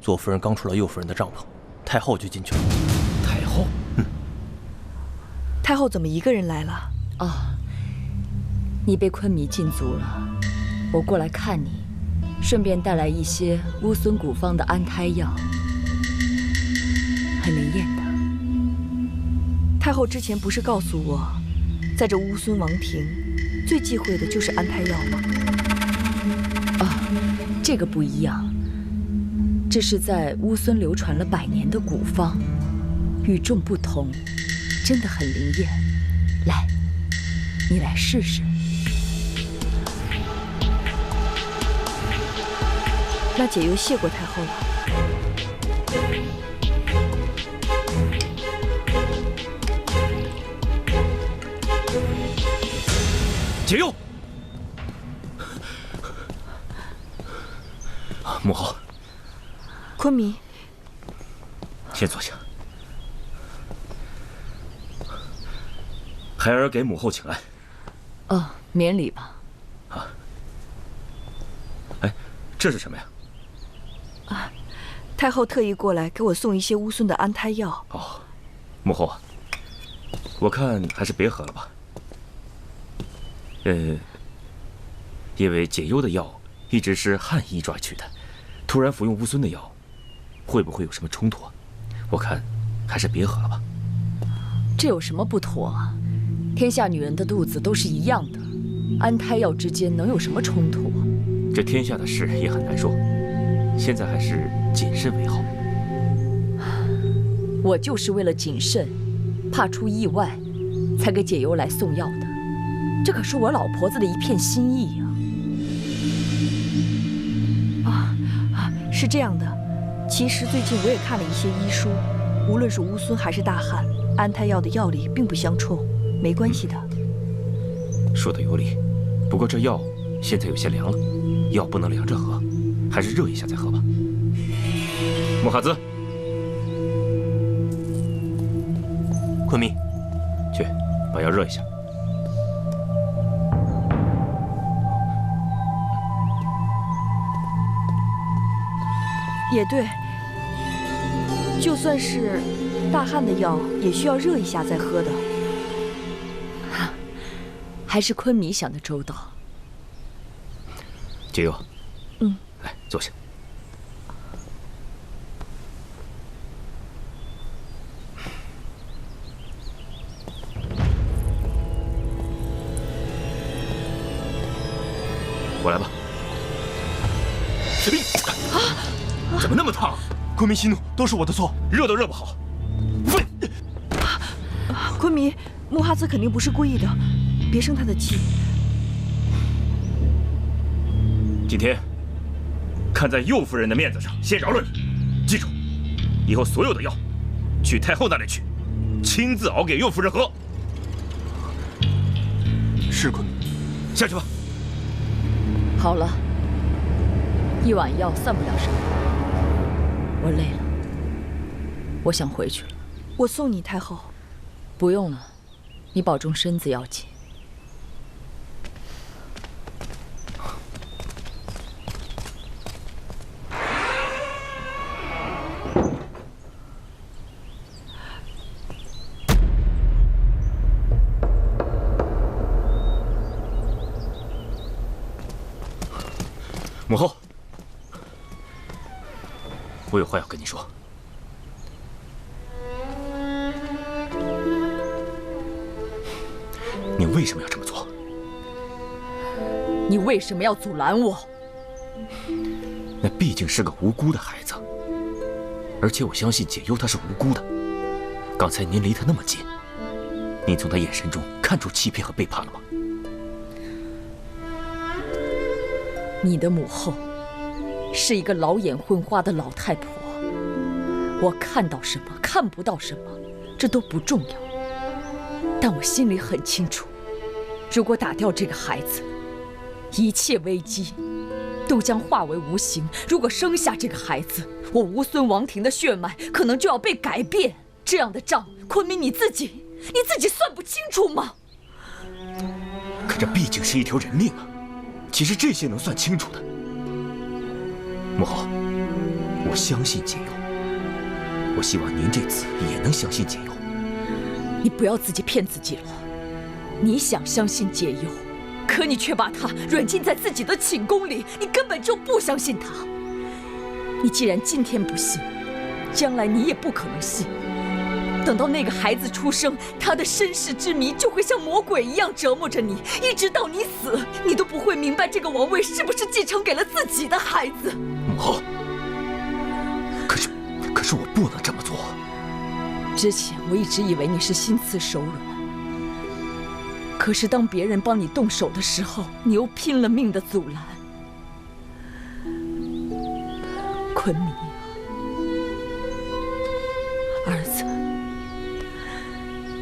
左夫人刚出了右夫人的帐篷，太后就进去了。太后？太后怎么一个人来了？啊，你被坤米禁足了，我过来看你，顺便带来一些乌孙古方的安胎药，很灵验的。太后之前不是告诉我，在这乌孙王庭，最忌讳的就是安胎药吗？啊，这个不一样，这是在乌孙流传了100年的古方，与众不同，真的很灵验。来，你来试试。那解忧谢过太后了。解忧，母后，坤米，先坐下。孩儿给母后请安。哦，免礼吧。啊。哎，这是什么呀？啊，太后特意过来给我送一些乌孙的安胎药。哦，母后啊，我看还是别喝了吧。因为解忧的药一直是汉医抓取的，突然服用乌孙的药，会不会有什么冲突啊？我看还是别喝了吧。这有什么不妥啊？天下女人的肚子都是一样的，安胎药之间能有什么冲突啊？这天下的事也很难说，现在还是谨慎为好。我就是为了谨慎，怕出意外，才给解忧来送药的。这可是我老婆子的一片心意啊！是这样的，其实最近我也看了一些医书，无论是乌孙还是大汗，安胎药的药力并不相冲，没关系的。说的有理，不过这药现在有些凉了，药不能凉着喝，还是热一下再喝吧。木哈兹，坤米，去把药热一下。也对，就算是大汗的药，也需要热一下再喝的。还是坤米想的周到。解忧，来坐下。我来吧。怎么那么烫？坤米息怒，都是我的错，热都热不好。坤米，穆哈兹肯定不是故意的，别生他的气。今天看在右夫人的面子上，先饶了你。记住，以后所有的药，去太后那里去，亲自熬给右夫人喝。是坤米，下去吧。好了，一碗药算不了什么。我累了，我想回去了。我送你，太后。不用了，你保重身子要紧。母后，我有话要跟你说。你为什么要这么做？你为什么要阻拦我？那毕竟是个无辜的孩子，而且我相信解忧他是无辜的。刚才您离他那么近，您从他眼神中看出欺骗和背叛了吗？你的母后是一个老眼昏花的老太婆，我看到什么看不到什么，这都不重要。但我心里很清楚，如果打掉这个孩子，一切危机都将化为无形。如果生下这个孩子，我乌孙王庭的血脉可能就要被改变。这样的账，坤明你自己算不清楚吗？可这毕竟是一条人命啊！其实这些能算清楚的。母后，我相信解忧，我希望您这次也能相信解忧。你不要自己骗自己了。你想相信解忧，可你却把他软禁在自己的寝宫里，你根本就不相信他。你既然今天不信，将来你也不可能信。等到那个孩子出生，他的身世之谜就会像魔鬼一样折磨着你，一直到你死，你都不会明白这个王位是不是继承给了自己的孩子。母后，可是我不能这么做。之前我一直以为你是心慈手软，可是当别人帮你动手的时候，你又拼了命的阻拦。昆明啊，儿子，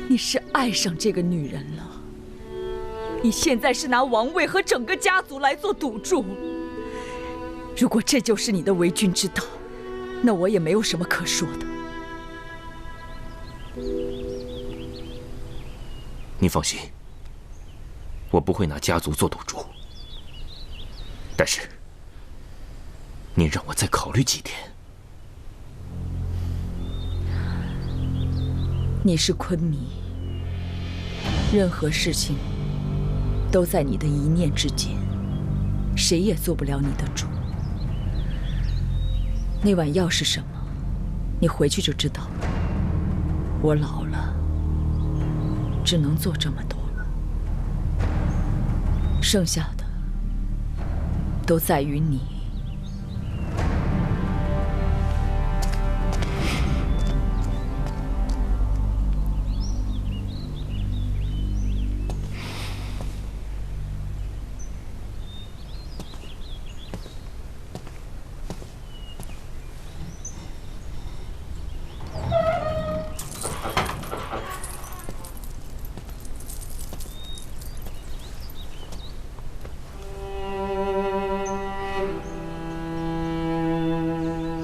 你是爱上这个女人了。你现在是拿王位和整个家族来做赌注。如果这就是你的为君之道，那我也没有什么可说的。您放心，我不会拿家族做赌注。但是，您让我再考虑几天。你是昆弥，任何事情都在你的一念之间，谁也做不了你的主。那碗药是什么？你回去就知道了。我老了，只能做这么多了，剩下的都在于你。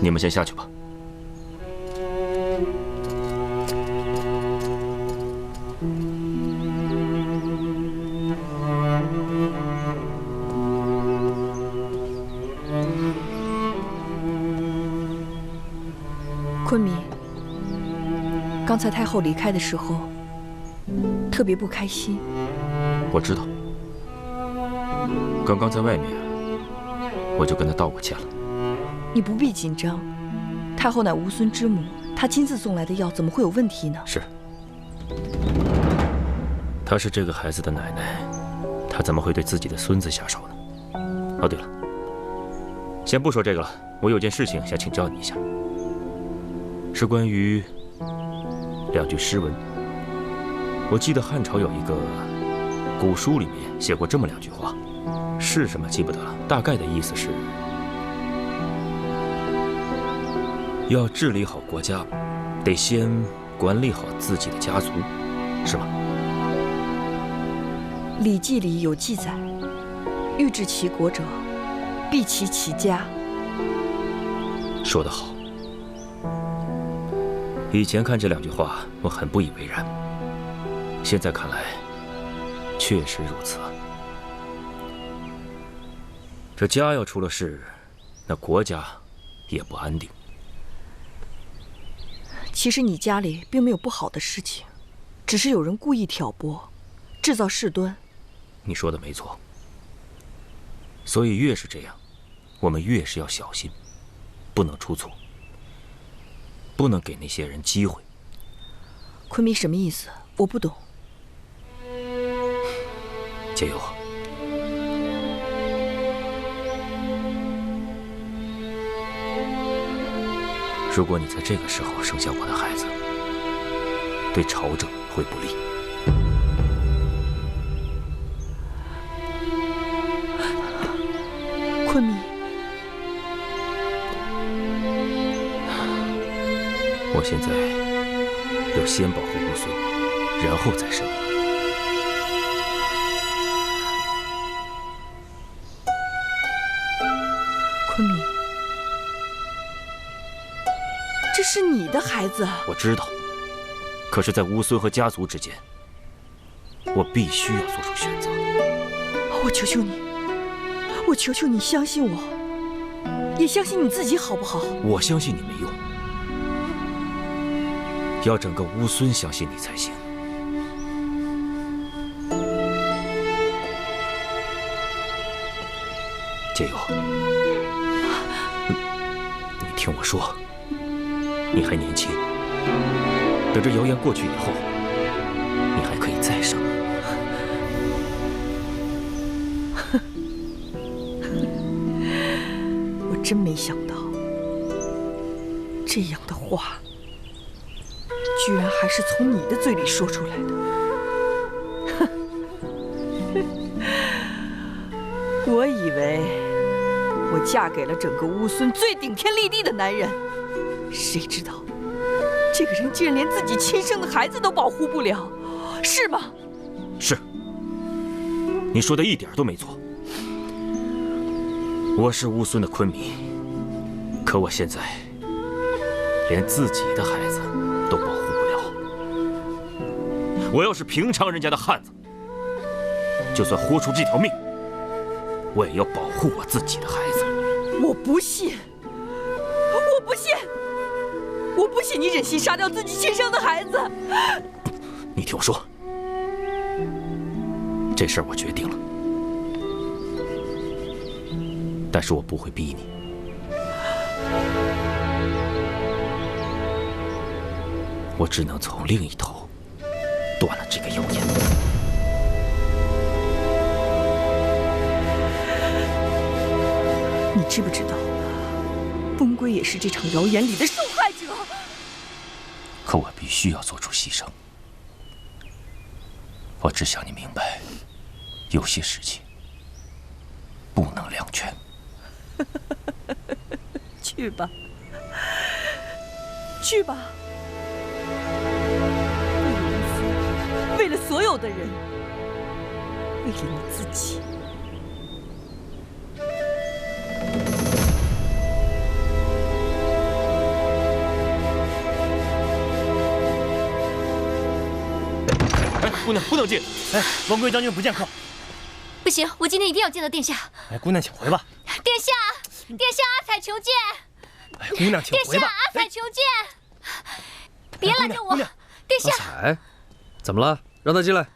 你们先下去吧。昆弥，刚才太后离开的时候，特别不开心。我知道，刚刚在外面，我就跟她道过歉了。你不必紧张，太后乃无孙之母，她亲自送来的药怎么会有问题呢？是，她是这个孩子的奶奶，她怎么会对自己的孙子下手呢？哦，对了，先不说这个了，我有件事情想请教你一下，是关于两句诗文。我记得汉朝有一个古书里面写过这么两句话，是什么记不得了，大概的意思是：要治理好国家，得先管理好自己的家族，是吗？《礼记》里有记载：欲治其国者，必齐其家。说得好。以前看这两句话，我很不以为然，现在看来，确实如此。这家要出了事，那国家也不安定。其实你家里并没有不好的事情，只是有人故意挑拨，制造事端。你说的没错。所以越是这样，我们越是要小心，不能出错，不能给那些人机会。昆弥什么意思？我不懂。解忧，如果你在这个时候生下我的孩子，对朝政会不利。昆弥，我现在要先保护乌孙，然后再生。昆弥，这是你的孩子。我知道，可是，在乌孙和家族之间，我必须要做出选择。我求求你，我求求你相信我，也相信你自己，好不好？我相信你没用，要整个乌孙相信你才行。解忧，你听我说，你还年轻，等这谣言过去以后，你还可以再生。我真没想到，这样的话，居然还是从你的嘴里说出来的。我以为我嫁给了整个乌孙最顶天立地的男人，谁知道这个人竟然连自己亲生的孩子都保护不了，是吗？是，你说的一点都没错。我是乌孙的昆明，可我现在连自己的孩子都保护不了。我要是平常人家的汉子，就算豁出这条命，我也要保护我自己的孩子。我不信，我不信，我不信你忍心杀掉自己亲生的孩子。你听我说，这事儿我决定了，但是我不会逼你。我只能从另一头断了这个谣言。你知不知道，温归也是这场谣言里的受害者？可我必须要做出牺牲。我只想你明白，有些事情不能两全。去吧，去吧。为了乌孙，为了所有的人，为了你自己。哎，姑娘不能进！哎，温归将军不见客。不行，我今天一定要见到殿下。哎，姑娘请回吧。殿下，殿下，阿彩求见。哎，姑娘请回吧。殿下，阿彩求见。别拦着我，殿下。阿彩，怎么了？让他进来。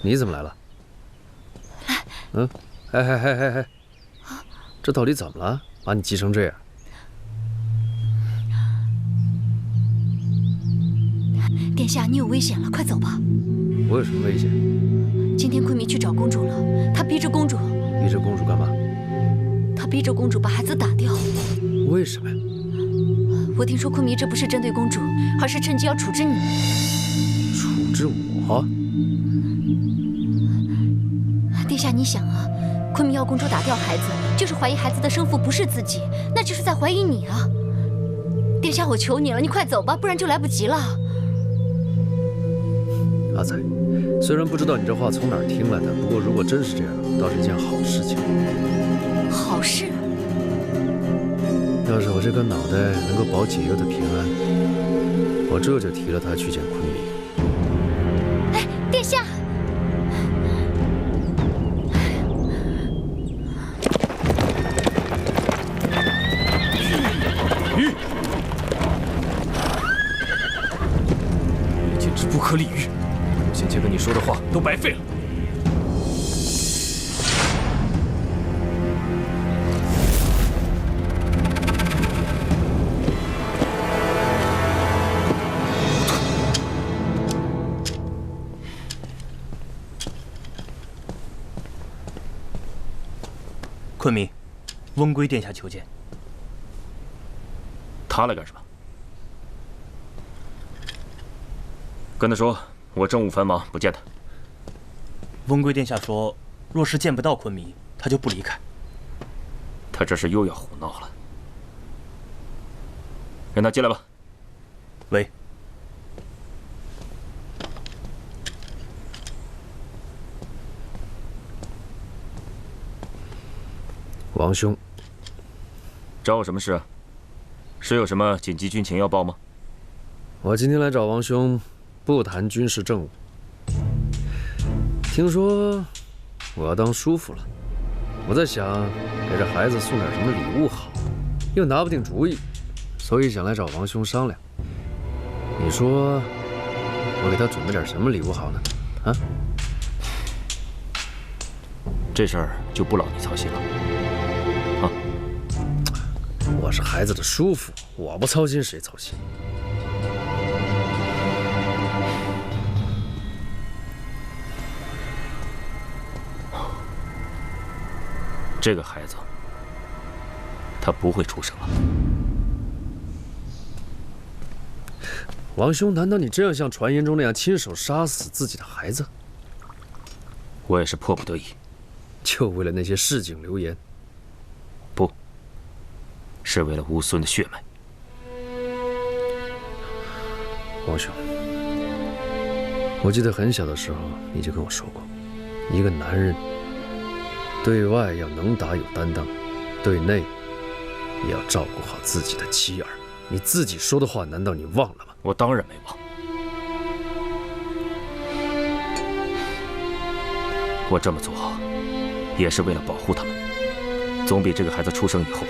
你怎么来了？嗯，哎，这到底怎么了？把你急成这样？殿下，你有危险了，快走吧。我有什么危险？今天昆明去找公主了，他逼着公主。逼着公主干嘛？他逼着公主把孩子打掉。为什么呀？我听说昆明这不是针对公主，而是趁机要处置你。处置我？殿下，你想啊，昆明要公主打掉孩子，就是怀疑孩子的生父不是自己，那就是在怀疑你啊。殿下，我求你了，你快走吧，不然就来不及了。阿彩，虽然不知道你这话从哪儿听来的，不过如果真是这样，倒是一件好事情。好事？要是我这颗脑袋能够保解忧的平安，我这就提了他去见昆明。哎，殿下！鱼，你简直不可理喻！我先前跟你说的话都白费了。昆明，温归殿下求见。他来干什么？跟他说我政务繁忙，不见他。温归殿下说，若是见不到昆明，他就不离开。他这是又要胡闹了。让他进来吧。喂。王兄，找我什么事啊？是有什么紧急军情要报吗？我今天来找王兄，不谈军事政务。听说我要当叔父了，我在想给这孩子送点什么礼物好，又拿不定主意，所以想来找王兄商量。你说我给他准备点什么礼物好呢？啊？这事儿就不劳你操心了。啊，我是孩子的叔父，我不操心谁操心？这个孩子，他不会出生了。王兄，难道你真要像传言中那样亲手杀死自己的孩子？我也是迫不得已。就为了那些市井流言？不，是为了乌孙的血脉。王兄，我记得很小的时候你就跟我说过，一个男人对外要能打有担当，对内也要照顾好自己的妻儿。你自己说的话，难道你忘了吗？我当然没忘。我这么做，也是为了保护他们，总比这个孩子出生以后，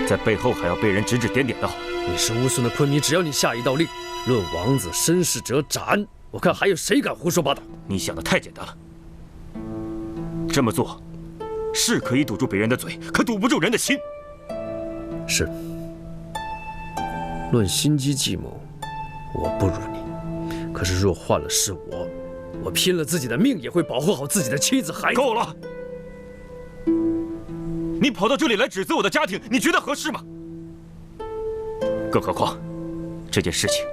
在背后还要被人指指点点的好。你是乌孙的昆明，只要你下一道令，论王子身世者斩，我看还有谁敢胡说八道？你想的太简单了。这么做，是可以堵住别人的嘴，可堵不住人的心。是。论心机计谋，我不如你。可是若换了是我拼了自己的命也会保护好自己的妻子孩子。够了！你跑到这里来指责我的家庭，你觉得合适吗？更何况，这件事情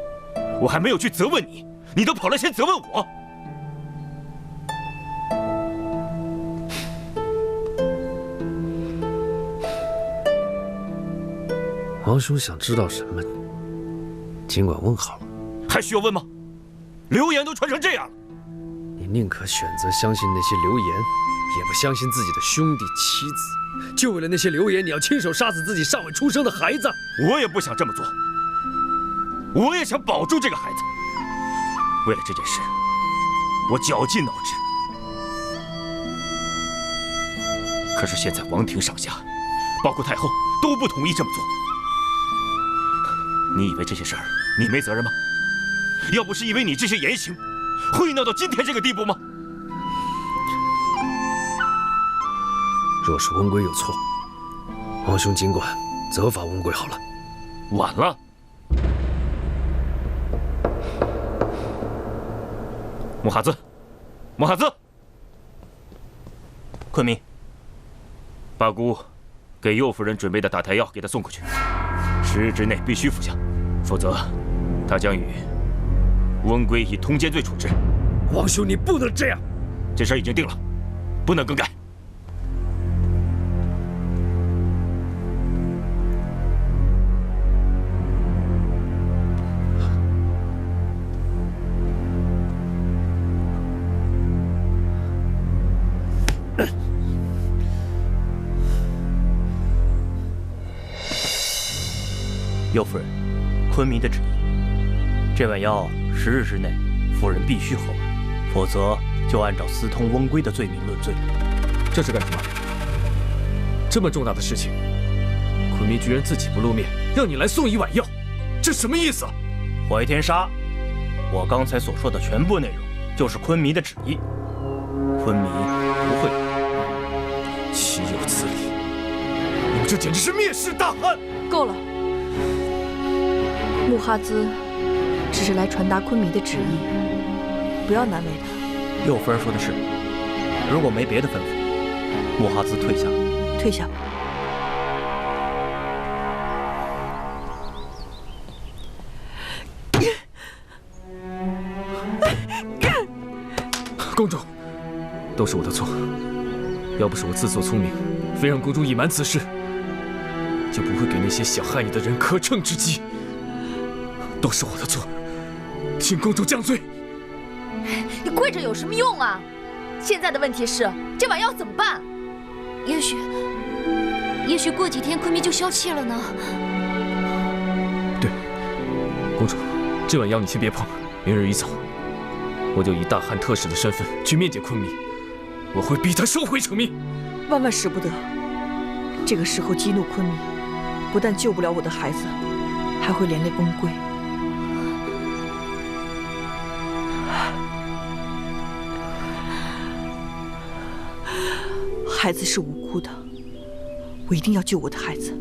我还没有去责问你，你都跑来先责问我。王兄想知道什么？尽管问好了。还需要问吗？流言都传成这样了，你宁可选择相信那些流言，也不相信自己的兄弟妻子。就为了那些流言，你要亲手杀死自己尚未出生的孩子？我也不想这么做，我也想保住这个孩子。为了这件事，我绞尽脑汁。可是现在王庭上下，包括太后，都不同意这么做。你以为这些事儿你没责任吗？要不是因为你这些言行，会闹到今天这个地步吗？若是温归有错，王兄尽管责罚温归好了。晚了。木哈兹，木哈兹，昆明，八姑给右夫人准备的打胎药给她送过去，10日之内必须服下，否则她将与温归以通奸罪处置。王兄，你不能这样！这事已经定了，不能更改。右夫人，昆明的旨意，这碗药10日之内，夫人必须喝完，否则就按照私通翁归的罪名论罪。这是干什么？这么重大的事情，昆明居然自己不露面，让你来送一碗药，这什么意思？怀天杀，我刚才所说的全部内容就是昆明的旨意，昆明不会。岂有此理！你们这简直是蔑视大汉！够了。穆哈兹只是来传达昆明的旨意，不要难为他。右夫人说的是，如果没别的吩咐，穆哈兹退下。退下。公主，都是我的错。要不是我自作聪明，非让公主隐瞒此事，就不会给那些想害你的人可乘之机。都是我的错，请公主降罪。你跪着有什么用啊？现在的问题是，这碗药怎么办？也许过几天昆明就消气了呢。对，公主，这碗药你先别碰，明日一早，我就以大汉特使的身份去面见昆明，我会逼他收回成命。万万使不得！这个时候激怒昆明，不但救不了我的孩子，还会连累翁归。孩子是无辜的，我一定要救我的孩子。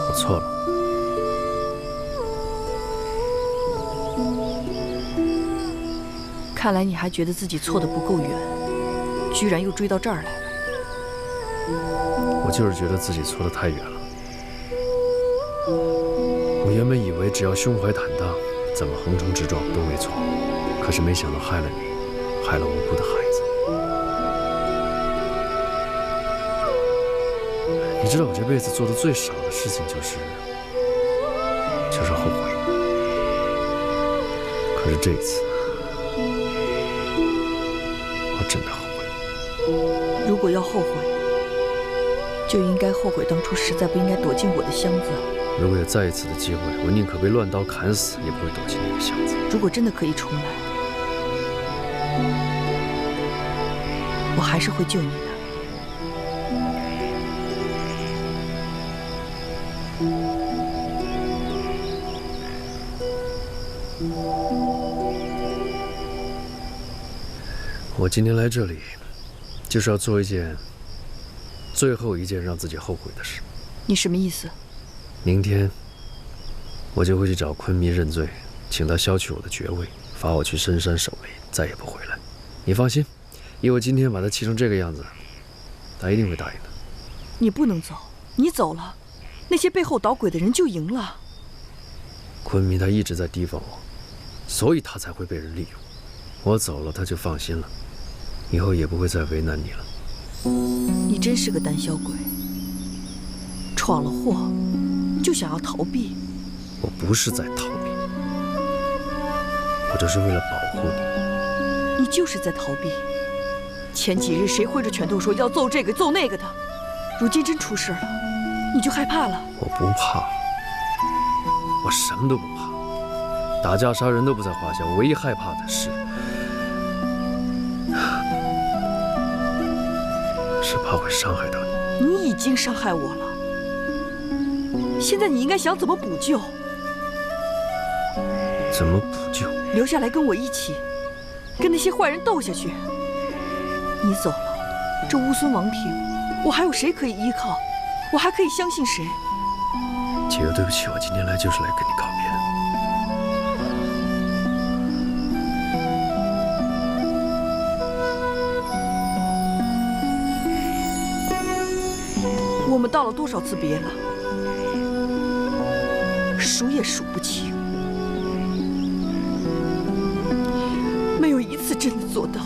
我错了。看来你还觉得自己错得不够远，居然又追到这儿来了。我就是觉得自己错得太远了。我原本以为只要胸怀坦荡，怎么横冲直撞都没错，可是没想到害了你，害了无辜的孩子。你知道我这辈子做的最少的事情就是后悔。可是这一次，我真的后悔。如果要后悔，就应该后悔当初实在不应该躲进我的箱子。如果有再一次的机会，我宁可被乱刀砍死，也不会躲进那个箱子。如果真的可以重来，我还是会救你的。我今天来这里，就是要做最后一件让自己后悔的事。你什么意思？明天我就会去找昆弥认罪，请他削去我的爵位，罚我去深山守卫，再也不回来。你放心，以我今天把他气成这个样子，他一定会答应的。你不能走，你走了，那些背后捣鬼的人就赢了。昆弥他一直在提防我，所以他才会被人利用。我走了，他就放心了，以后也不会再为难你了。你真是个胆小鬼，闯了祸就想要逃避。我不是在逃避，我这是为了保护你。你就是在逃避。前几日谁挥着拳头说要揍这个揍那个的，如今真出事了，你就害怕了？我不怕，我什么都不怕，打架杀人都不在话下。我唯一害怕的是怕会伤害到你。你已经伤害我了，现在你应该想怎么补救。怎么补救？留下来跟我一起，跟那些坏人斗下去。你走了，这乌孙王庭，我还有谁可以依靠？我还可以相信谁？姐姐，对不起，我今天来就是来跟你告别的。我们道了多少次别了，数也数不清，没有一次真的做到。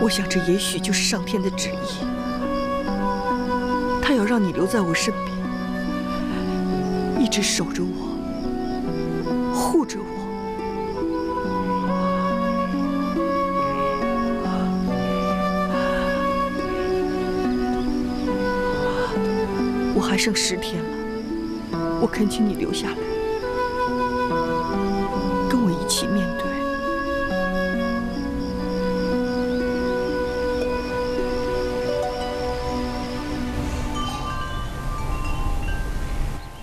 我想这也许就是上天的旨意，他要让你留在我身边，一直守着我，护着我。我还剩10天了，我恳请你留下来，跟我一起面对。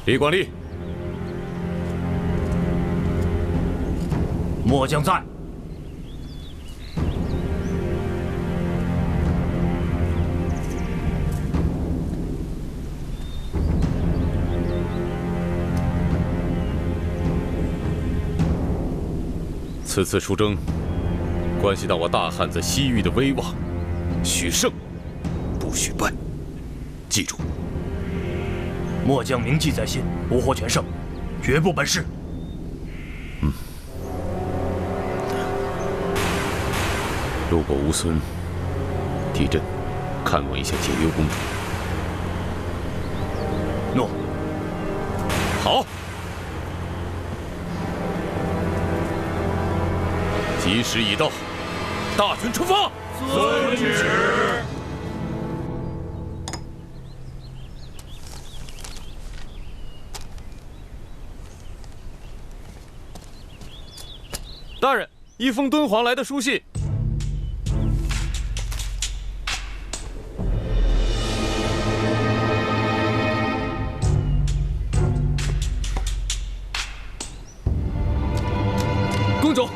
李广利，末将在。此次出征，关系到我大汉子西域的威望，许胜，不许败。记住。末将铭记在心，不获全胜，绝不本事。路过乌孙，地震，看望一下解忧公主。诺。好。吉时已到，大军出发。遵旨。大人，一封敦煌来的书信。公主，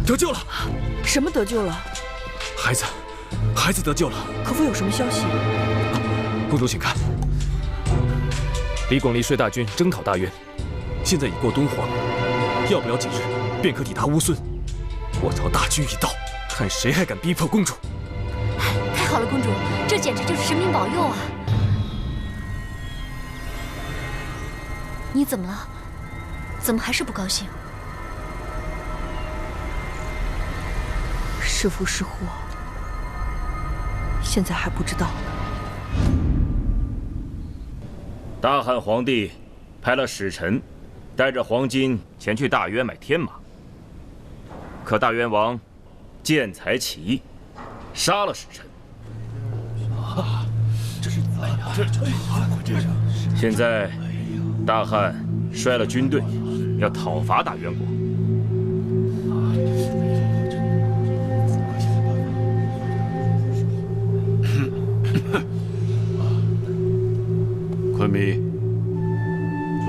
得救了！什么得救了？孩子得救了。可否有什么消息？公主，请看，李广利率大军征讨大渊，现在已过敦煌。要不了几日，便可抵达乌孙。我朝大军一到，看谁还敢逼迫公主！太好了，公主，这简直就是神明保佑啊！你怎么了？怎么还是不高兴？是福是祸，现在还不知道。大汉皇帝派了使臣，带着黄金前去大渊买天马。可大渊王见财起意，杀了使臣。这是哎呀，这现在大汉率了军队，要讨伐大渊国。昆明，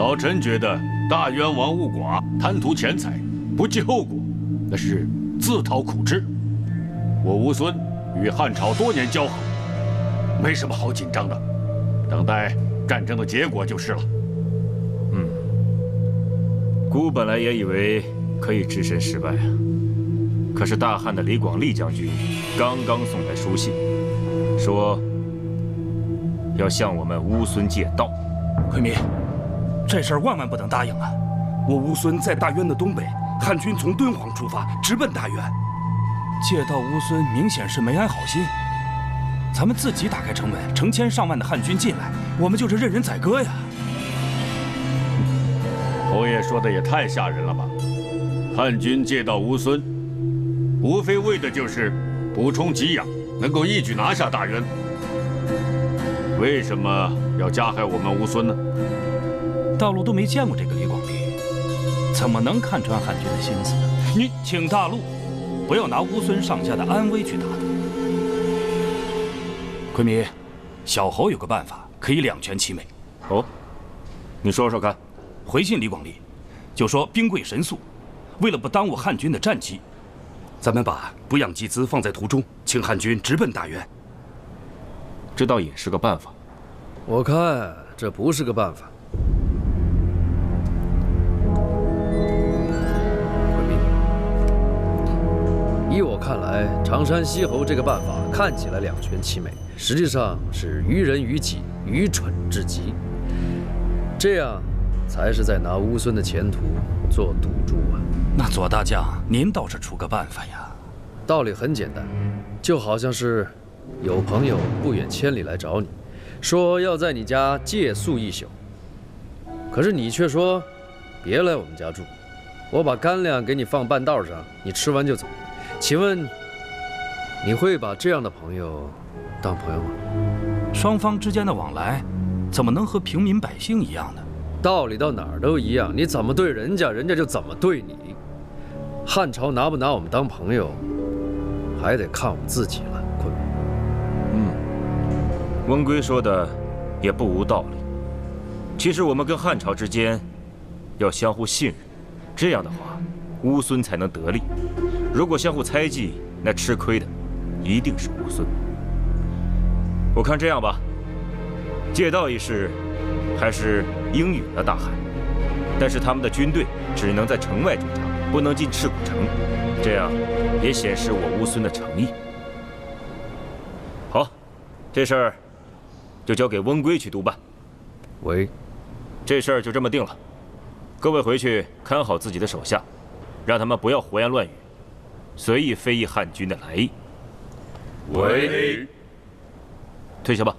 老臣觉得大渊王误寡，贪图钱财，不计后果，那是自讨苦吃。我乌孙与汉朝多年交好，没什么好紧张的，等待战争的结果就是了。孤本来也以为可以只身失败啊，可是大汉的李广利将军刚刚送来书信，说要向我们乌孙借道。奎明，这事儿万万不能答应啊！我乌孙在大渊的东北，汉军从敦煌出发，直奔大渊。借道乌孙明显是没安好心。咱们自己打开城门，成千上万的汉军进来，我们就是任人宰割呀！侯爷说的也太吓人了吧！汉军借道乌孙，无非为的就是补充给养，能够一举拿下大渊。为什么要加害我们乌孙呢？大陆都没见过这个李广利，怎么能看穿汉军的心思呢？你请大陆不要拿乌孙上下的安危去打赌。奎明，小侯有个办法，可以两全其美。哦，你说说看。回信李广利，就说兵贵神速，为了不耽误汉军的战机，咱们把补养集资放在途中，请汉军直奔大渊。这倒也是个办法。我看这不是个办法。回民，依我看来，常山西侯这个办法看起来两全其美，实际上是愚人愚己，愚蠢至极。这样才是在拿乌孙的前途做赌注啊！那左大将，您倒是出个办法呀？道理很简单，就好像是有朋友不远千里来找你，说要在你家借宿一宿，可是你却说别来我们家住，我把干粮给你放半道上，你吃完就走。请问你会把这样的朋友当朋友吗？双方之间的往来，怎么能和平民百姓一样呢？道理到哪儿都一样，你怎么对人家，人家就怎么对你。汉朝拿不拿我们当朋友，还得看我们自己了，昆明。温圭说的也不无道理。其实我们跟汉朝之间要相互信任，这样的话，乌孙才能得利。如果相互猜忌，那吃亏的一定是乌孙。我看这样吧，借道一事还是应允了大汉，但是他们的军队只能在城外驻扎，不能进赤谷城，这样也显示我乌孙的诚意。好，这事儿就交给温圭去督办。喂，这事儿就这么定了。各位回去看好自己的手下，让他们不要胡言乱语，随意非议汉军的来意。为。退下吧。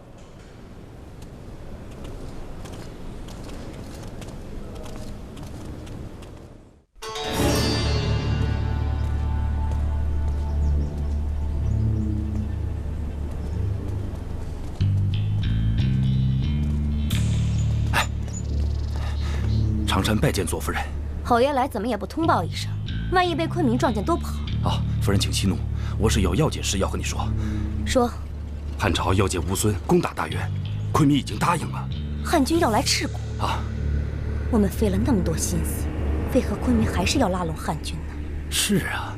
常山拜见左夫人。侯爷来怎么也不通报一声，万一被昆明撞见多不好。啊，夫人请息怒，我是有要紧事要和你说。说。汉朝要借乌孙攻打大元，昆明已经答应了。汉军要来赤谷啊！我们费了那么多心思，为何昆明还是要拉拢汉军呢？是啊，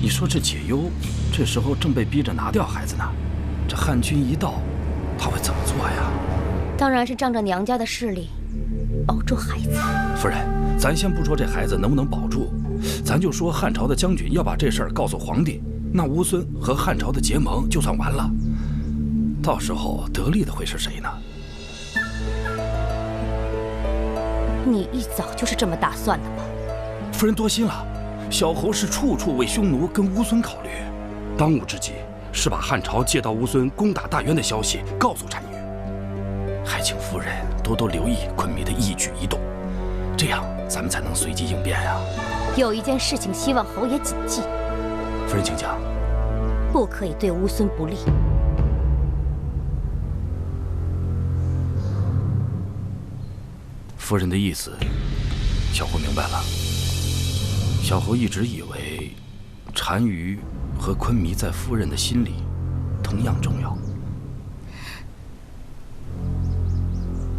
你说这解忧这时候正被逼着拿掉孩子呢，这汉军一到，他会怎么做呀？当然是仗着娘家的势力保住孩子。夫人，咱先不说这孩子能不能保住，咱就说汉朝的将军要把这事儿告诉皇帝，那乌孙和汉朝的结盟就算完了，到时候得利的会是谁呢？你一早就是这么打算的吧？夫人多心了，小侯是处处为匈奴跟乌孙考虑，当务之急是把汉朝借到乌孙攻打大渊的消息告诉单于，还请夫人多多留意昆明的一举一动，这样咱们才能随机应变啊。有一件事情希望侯爷谨记。夫人请讲。不可以对乌孙不利。夫人的意思，小侯明白了。小侯一直以为，单于和昆弥在夫人的心里同样重要。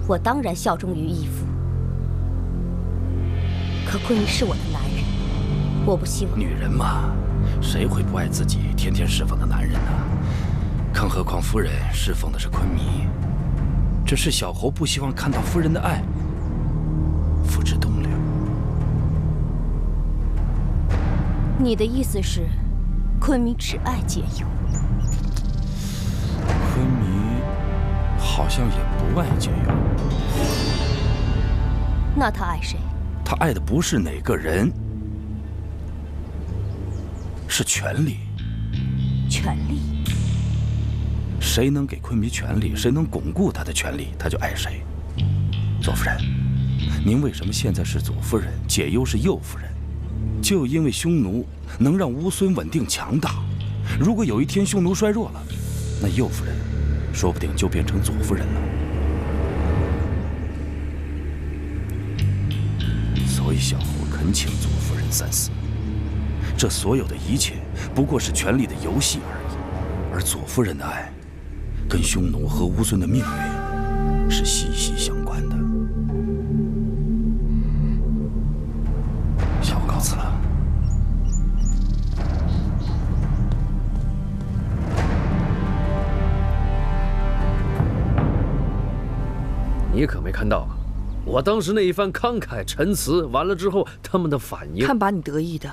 我当然效忠于义父，可昆弥是我的男人，我不希望。女人嘛，谁会不爱自己天天侍奉的男人呢？更何况夫人侍奉的是昆弥，只是小侯不希望看到夫人的爱付之东流。你的意思是，昆弥只爱解忧？昆弥好像也不爱解忧。那他爱谁？他爱的不是哪个人，是权力。权力？谁能给昆弥权力，谁能巩固他的权力，他就爱谁。左夫人，您为什么现在是左夫人，解忧是右夫人？就因为匈奴能让乌孙稳定强大。如果有一天匈奴衰弱了，那右夫人说不定就变成左夫人了。所以小侯恳请左夫人三思。这所有的一切不过是权力的游戏而已，而左夫人的爱跟匈奴和乌孙的命运是息息相关的。小侯告辞了。你可没看到啊！我当时那一番慷慨陈词，完了之后他们的反应，看把你得意的。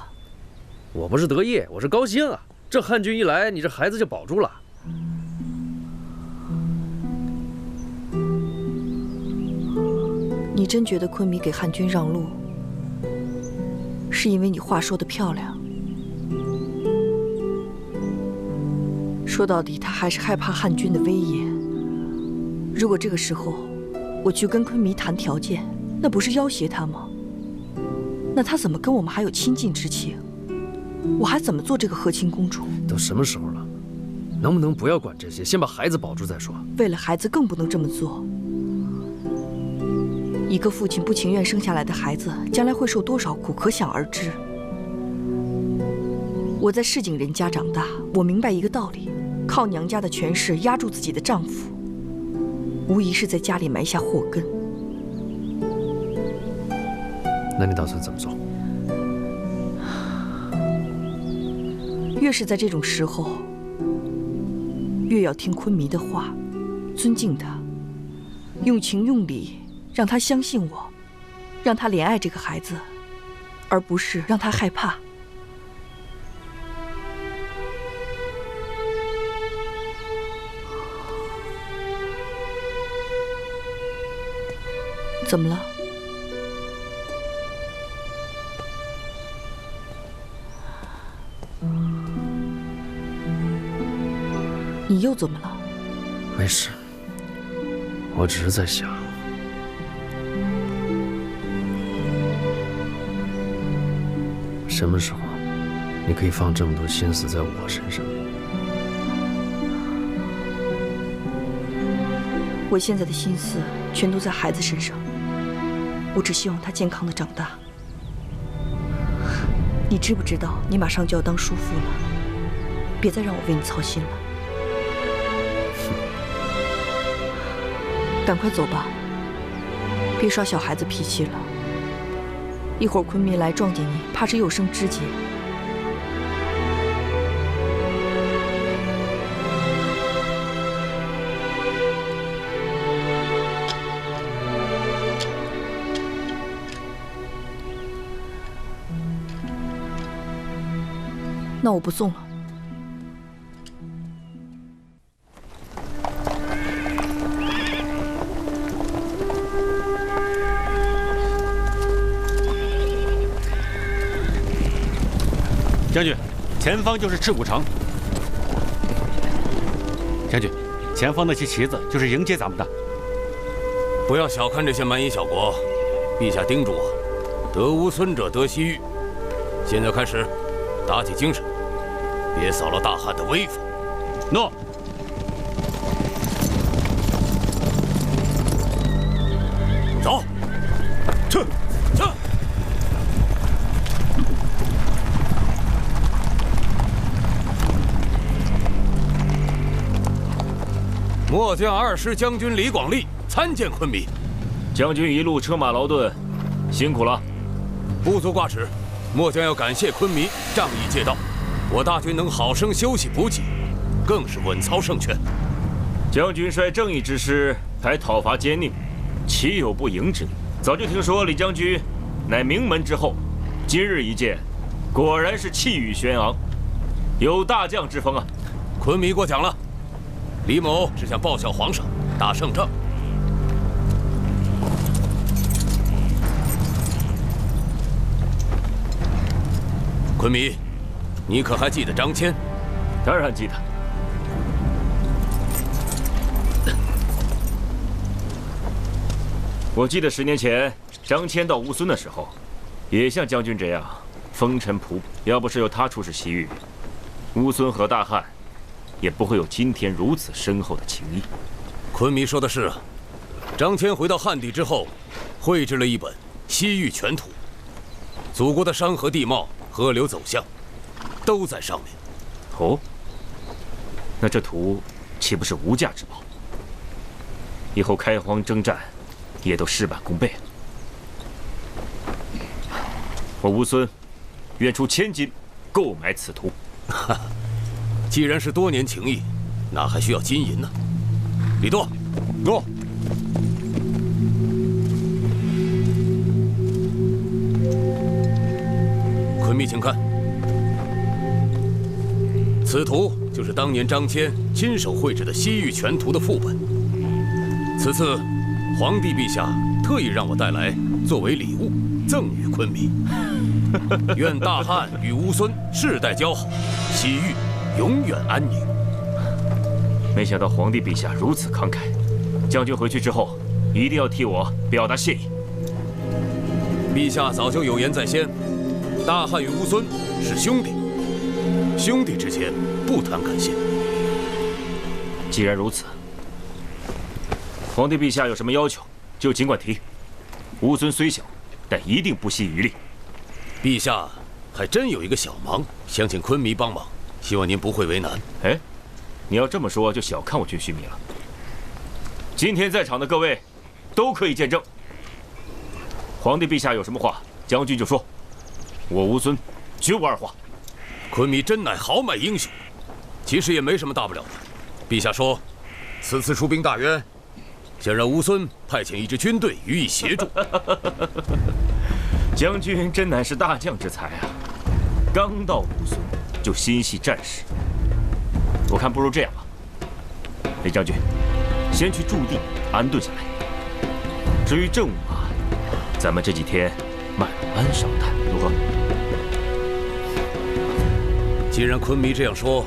我不是得意，我是高兴啊！这汉军一来，你这孩子就保住了。你真觉得昆弥给汉军让路，是因为你话说得漂亮？说到底，他还是害怕汉军的威严。如果这个时候我去跟昆弥谈条件，那不是要挟他吗？那他怎么跟我们还有亲近之情？我还怎么做这个和亲公主？都什么时候了，能不能不要管这些，先把孩子保住再说？为了孩子更不能这么做。一个父亲不情愿生下来的孩子，将来会受多少苦，可想而知。我在市井人家长大，我明白一个道理：靠娘家的权势压住自己的丈夫，无疑是在家里埋下祸根。那你打算怎么做？越是在这种时候，越要听昆弥的话，尊敬他，用情用理让他相信我，让他怜爱这个孩子，而不是让他害怕。怎么了？你又怎么了？没事，我只是在想，什么时候你可以放这么多心思在我身上？我现在的心思全都在孩子身上，我只希望他健康的长大。你知不知道，你马上就要当叔父了？别再让我为你操心了。赶快走吧，别耍小孩子脾气了。一会儿昆明来撞见你，怕是又生枝节。那我不送了。将军，前方就是赤谷城。将军，前方那些旗子就是迎接咱们的。不要小看这些蛮夷小国，陛下叮嘱我，得乌孙者得西域。现在开始，打起精神，别扫了大汉的威风。诺。走，去。末将2师将军李广利参见昆明。将军一路车马劳顿，辛苦了。不足挂齿。末将要感谢昆明仗义借道，我大军能好生休息补给，更是稳操胜券。将军率正义之师来讨伐奸佞，岂有不赢之理？早就听说李将军乃名门之后，今日一见，果然是气宇轩昂，有大将之风啊！昆明过奖了。李某只想报效皇上，打胜仗。昆明，你可还记得张骞？当然记得。我记得10年前张骞到乌孙的时候，也像将军这样风尘仆仆。要不是有他出使西域，乌孙和大汉也不会有今天如此深厚的情谊。昆明说的是啊，张骞回到汉地之后，绘制了一本《西域全图》，祖国的山河地貌、河流走向，都在上面。哦，那这图岂不是无价之宝？以后开荒征战，也都事半功倍了。我乌孙愿出1000金购买此图。既然是多年情谊，哪还需要金银呢？李多，诺。昆明，请看，此图就是当年张骞亲手绘制的《西域全图》的副本。此次皇帝陛下特意让我带来作为礼物，赠予昆明。愿大汉与乌孙世代交好，西域永远安宁。没想到皇帝陛下如此慷慨，将军回去之后一定要替我表达谢意。陛下早就有言在先，大汉与乌孙是兄弟，兄弟之间不谈感谢。既然如此，皇帝陛下有什么要求就尽管提。乌孙虽小，但一定不惜余力。陛下还真有一个小忙，想请昆明帮忙，希望您不会为难。哎，你要这么说，就小看我军须弥了。今天在场的各位都可以见证，皇帝陛下有什么话，将军就说，我乌孙绝无二话。昆明真乃豪迈英雄，其实也没什么大不了的。陛下说，此次出兵大渊，想让乌孙派遣一支军队予以协助。将军真乃是大将之才啊！刚到乌孙就心系战事，我看不如这样吧，李将军，先去驻地安顿下来。至于政务啊，咱们这几天慢慢商谈，如何？既然昆明这样说，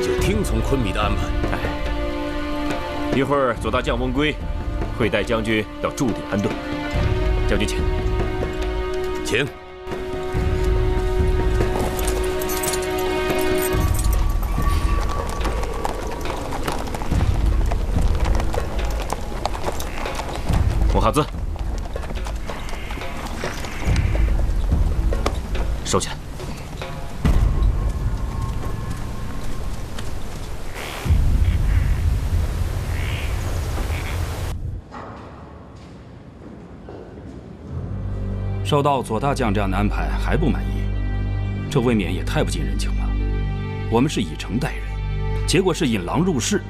就听从昆弥的安排。一会儿左大将翁归会带将军到驻地安顿。将军请。请。木哈子，收起来。受到左大将这样的安排还不满意，这未免也太不近人情了。我们是以诚待人，结果是引狼入室。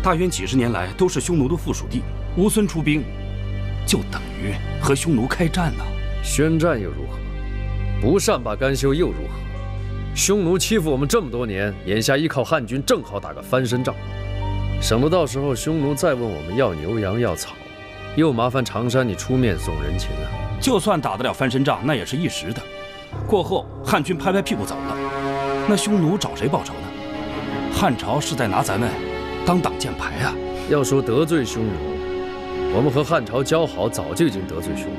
大渊几十年来都是匈奴的附属地，乌孙出兵，就等于和匈奴开战呢。宣战又如何？不善罢甘休又如何？匈奴欺负我们这么多年，眼下依靠汉军，正好打个翻身仗，省得到时候匈奴再问我们要牛羊要草，又麻烦常山你出面送人情啊。就算打得了翻身仗，那也是一时的。过后汉军拍拍屁股走了，那匈奴找谁报仇呢？汉朝是在拿咱们当挡箭牌啊！要说得罪匈奴，我们和汉朝交好，早就已经得罪匈奴。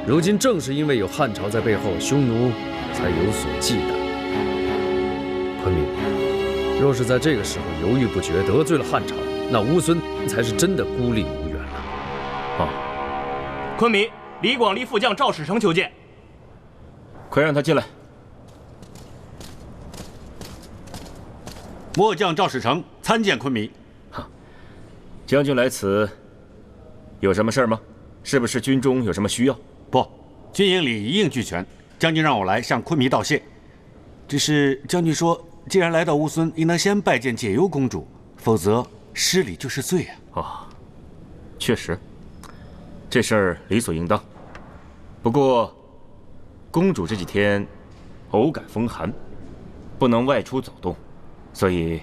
如今正是因为有汉朝在背后，匈奴才有所忌惮。昆明，若是在这个时候犹豫不决，得罪了汉朝，那乌孙才是真的孤立无援了。啊！昆明，李广利副将赵使成求见。快让他进来。末将赵使成参见昆弥。将军来此有什么事儿吗？是不是军中有什么需要？不，军营里一应俱全。将军让我来向昆弥道谢。只是将军说，既然来到乌孙，应当先拜见解忧公主，否则失礼就是罪啊。哦，确实，这事儿理所应当。不过，公主这几天偶感风寒，不能外出走动，所以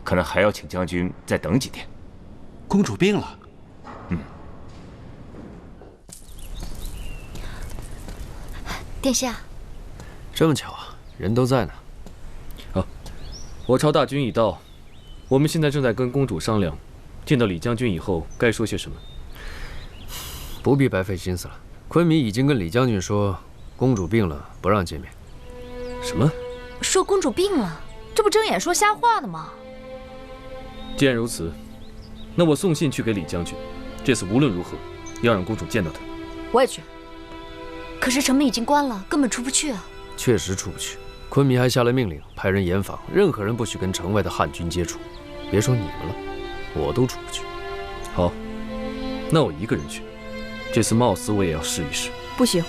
可能还要请将军再等几天。公主病了。殿下，这么巧啊，人都在呢。我朝大军已到，我们现在正在跟公主商量，见到李将军以后该说些什么。不必白费心思了，昆弥已经跟李将军说，公主病了，不让见面。什么？说公主病了，这不睁眼说瞎话呢吗？既然如此，那我送信去给李将军，这次无论如何要让公主见到他。我也去。可是城门已经关了，根本出不去啊。确实出不去。昆弥还下了命令，派人严防，任何人不许跟城外的汉军接触。别说你们了，我都出不去。好，那我一个人去。这次冒死我也要试一试。不行，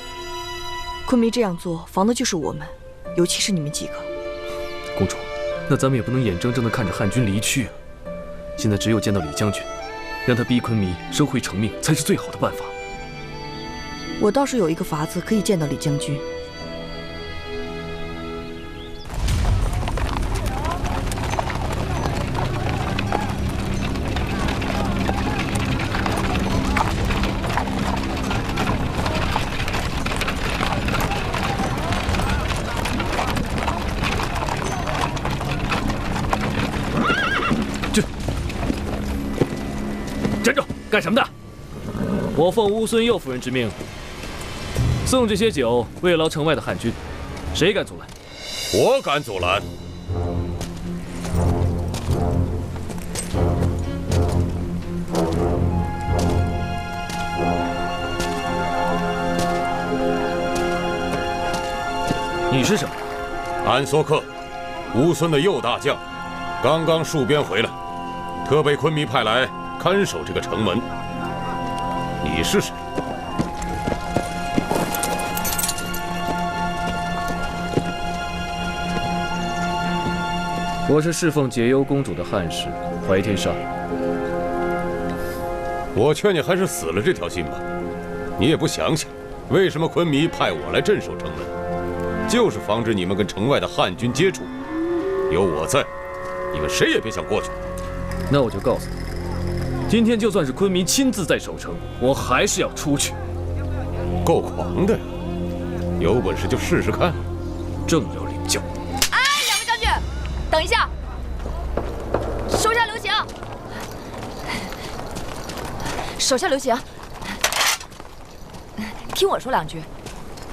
昆弥这样做，防的就是我们，尤其是你们几个。公主，那咱们也不能眼睁睁地看着汉军离去啊！现在只有见到李将军，让他逼昆弥收回成命，才是最好的办法。我倒是有一个法子可以见到李将军。站住！干什么的？我奉乌孙右夫人之命，送这些酒慰劳城外的汉军，谁敢阻拦？我敢阻拦。你是什么？安索克，乌孙的右大将，刚刚戍边回来，特被昆弥派来看守这个城门。你是谁？我是侍奉解忧公主的汉使怀天沙。我劝你还是死了这条心吧。你也不想想，为什么昆弥派我来镇守城门？就是防止你们跟城外的汉军接触。有我在，你们谁也别想过去。那我就告诉你，今天就算是昆弥亲自在守城，我还是要出去。够狂的呀！有本事就试试看。正要领教。哎，两位将军，等一下！手下留情，听我说两句。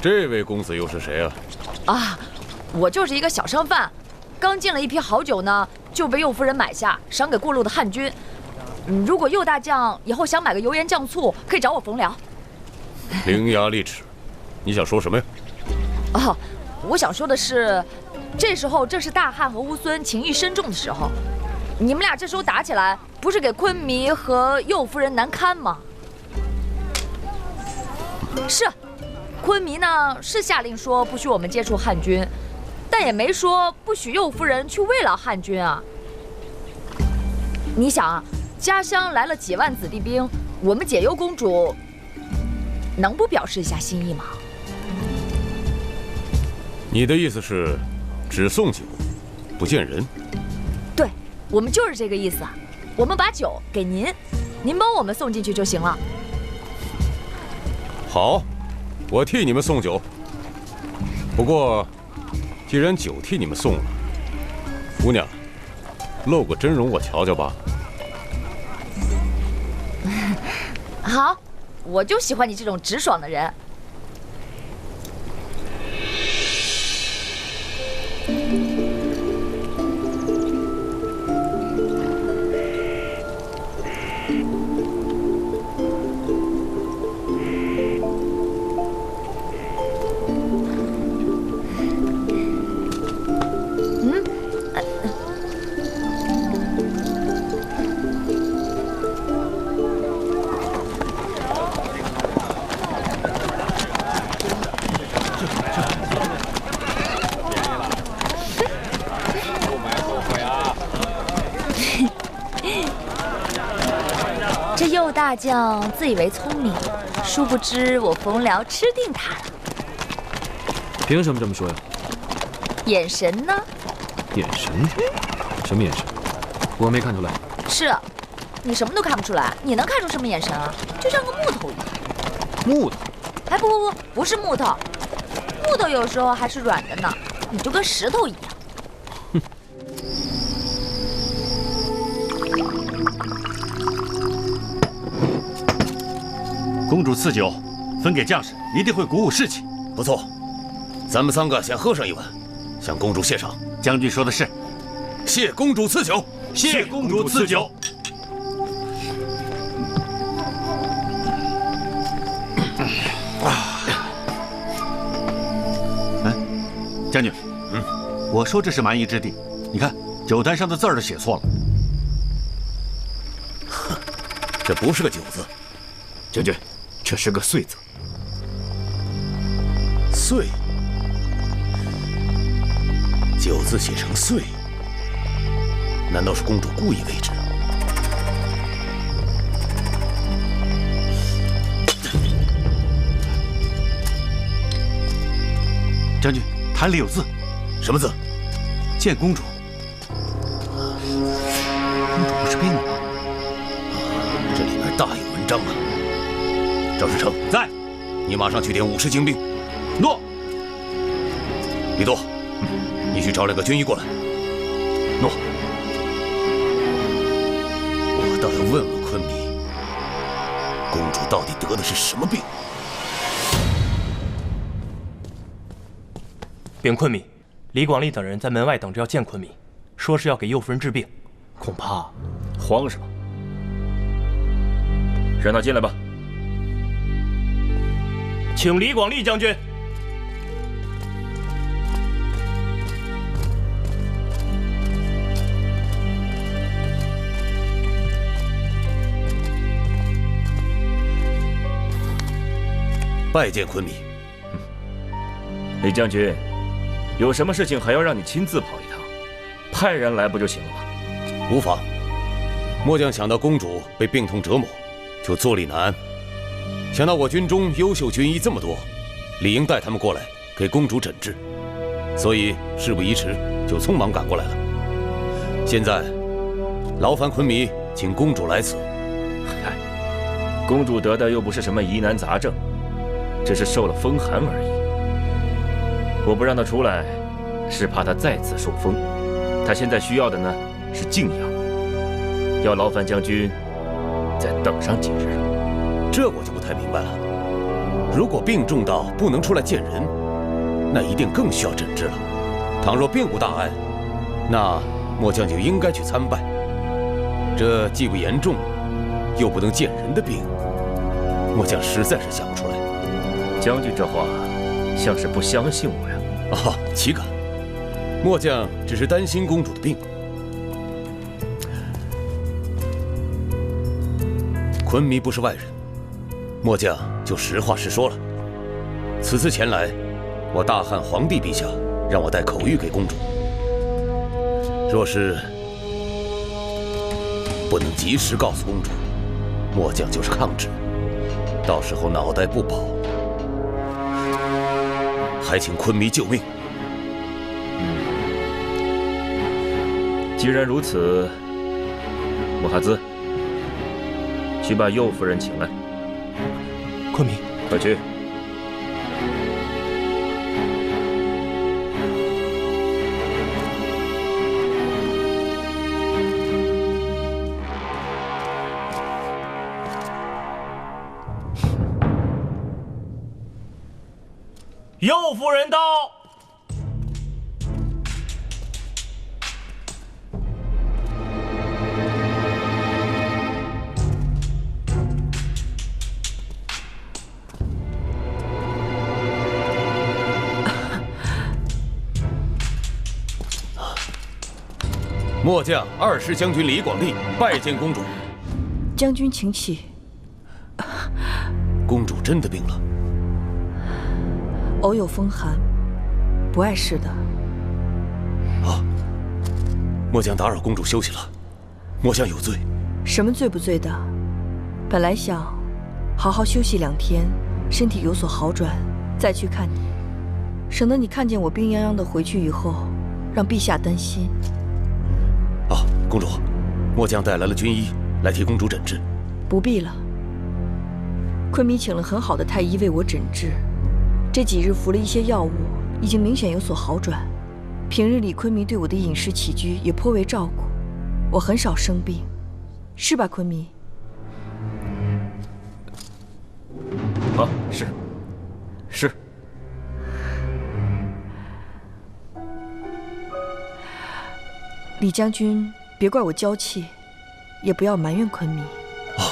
这位公子又是谁啊？啊，我就是一个小商贩，刚进了一批好酒呢，就被右夫人买下，赏给过路的汉军。如果右大将以后想买个油盐酱醋，可以找我冯辽。伶牙俐齿，你想说什么呀？哦，我想说的是，这时候正是大汉和乌孙情谊深重的时候，你们俩这时候打起来，不是给昆弥和右夫人难堪吗？是，昆弥呢是下令说不许我们接触汉军，但也没说不许右夫人去慰劳汉军啊。你想啊，家乡来了几万子弟兵，我们解忧公主能不表示一下心意吗？你的意思是，只送酒，不见人？对，我们就是这个意思。我们把酒给您，您帮我们送进去就行了。好，我替你们送酒。不过，既然酒替你们送了，姑娘，露个真容我瞧瞧吧。好，我就喜欢你这种直爽的人。这右大将自以为聪明，殊不知我冯辽吃定他了。凭什么这么说呀？眼神呢？眼神？什么眼神？我没看出来。是，你什么都看不出来，你能看出什么眼神啊？就像个木头一样。木头？哎，不是木头，木头有时候还是软的呢，你就跟石头一样。公主赐酒，分给将士，一定会鼓舞士气。不错，咱们三个先喝上一碗，向公主谢赏。将军说的是，谢公主赐酒，谢公主赐酒。哎，将军，我说这是蛮夷之地，你看酒单上的字儿都写错了。这不是个酒字，将军，这是个岁字。岁，酒字写成岁，难道是公主故意为之？将军，坛里有字，什么字？见公主。公主不是病了吗？这里面大有文章啊！赵世成在，你马上去点50精兵。诺。李多，你去找2个军医过来。诺。我倒要问问昆弥，公主到底得的是什么病？禀昆弥，李广利等人在门外等着要见昆弥，说是要给右夫人治病，恐怕慌是吧？让他进来吧。请李广利将军。拜见昆弥。李将军，有什么事情还要让你亲自跑一趟？派人来不就行了吗？无妨。末将想到公主被病痛折磨，就坐立难安。想到我军中优秀军医这么多，理应带他们过来给公主诊治，所以事不宜迟，就匆忙赶过来了。现在劳烦昆弥请公主来此。嗨，公主得的又不是什么疑难杂症，只是受了风寒而已。我不让她出来，是怕她再次受风。她现在需要的呢是静养，要劳烦将军再等上几日。这我就不太明白了。如果病重到不能出来见人，那一定更需要诊治了。倘若并无大碍，那末将就应该去参拜。这既不严重，又不能见人的病，末将实在是想不出来。将军这话像是不相信我呀。啊，岂敢！末将只是担心公主的病。昆弥不是外人，末将就实话实说了。此次前来，我大汉皇帝陛下让我带口谕给公主。若是不能及时告诉公主，末将就是抗旨，到时候脑袋不保，还请昆弥救命。既然如此，木哈兹，去把右夫人请来。昆弥，快去。右夫人到。末将二师将军李广利拜见公主。将军请起。公主真的病了？偶有风寒，不碍事的。啊！末将打扰公主休息了，末将有罪。什么罪不罪的？本来想好好休息2天，身体有所好转，再去看你，省得你看见我病殃殃的回去以后，让陛下担心。啊，公主，末将带来了军医来替公主诊治。不必了，昆弥请了很好的太医为我诊治。这几日服了一些药物，已经明显有所好转。平日里昆弥对我的饮食起居也颇为照顾，我很少生病，是吧，昆弥？啊，是。李将军，别怪我娇气，也不要埋怨昆弥。啊，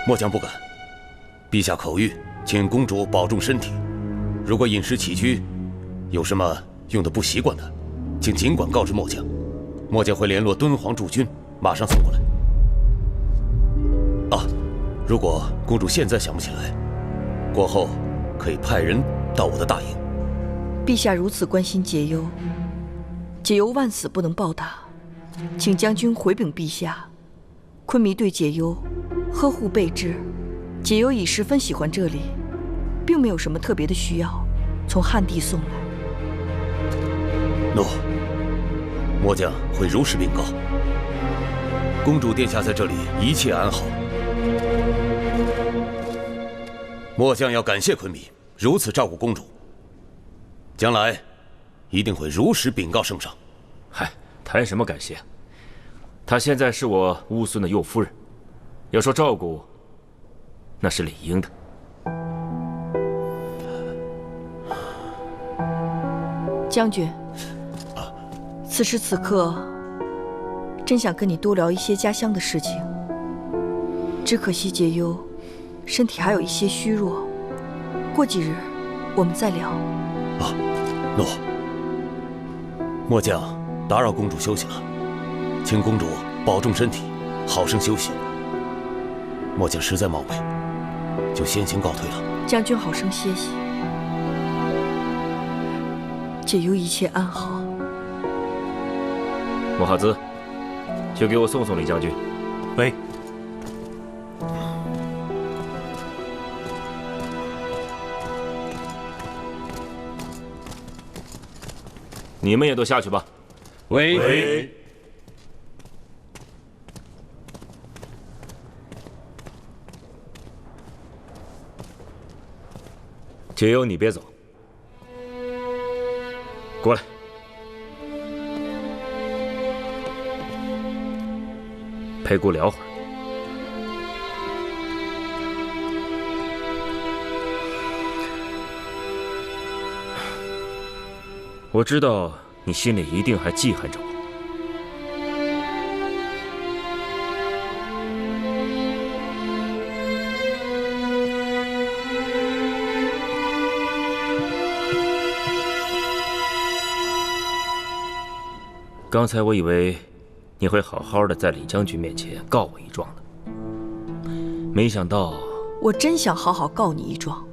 末将不敢。陛下口谕，请公主保重身体。如果饮食起居有什么用的不习惯的，请尽管告知末将，末将会联络敦煌驻军，马上送过来。啊，如果公主现在想不起来，过后可以派人到我的大营。陛下如此关心解忧，解忧万死不能报答，请将军回禀陛下，昆弥对解忧呵护备至，解忧已十分喜欢这里，并没有什么特别的需要从汉地送来。诺，末将会如实禀告。公主殿下在这里一切安好。末将要感谢昆弥如此照顾公主，将来一定会如实禀告圣上。嗨，谈什么感谢？她现在是我乌孙的右夫人，要说照顾，那是理应的。将军，此时此刻，真想跟你多聊一些家乡的事情。只可惜解忧身体还有一些虚弱，过几日我们再聊。啊，诺。末将打扰公主休息了，请公主保重身体，好生休息。末将实在冒昧，就先行告退了。将军好生歇息。解忧一切安好。莫哈兹，去给我送送李将军。喂。你们也都下去吧。喂。解忧，你别走。过来，陪姑聊会儿。我知道你心里一定还记恨着我。刚才我以为你会好好的在李将军面前告我一状的，没想到……我真想好好告你一状，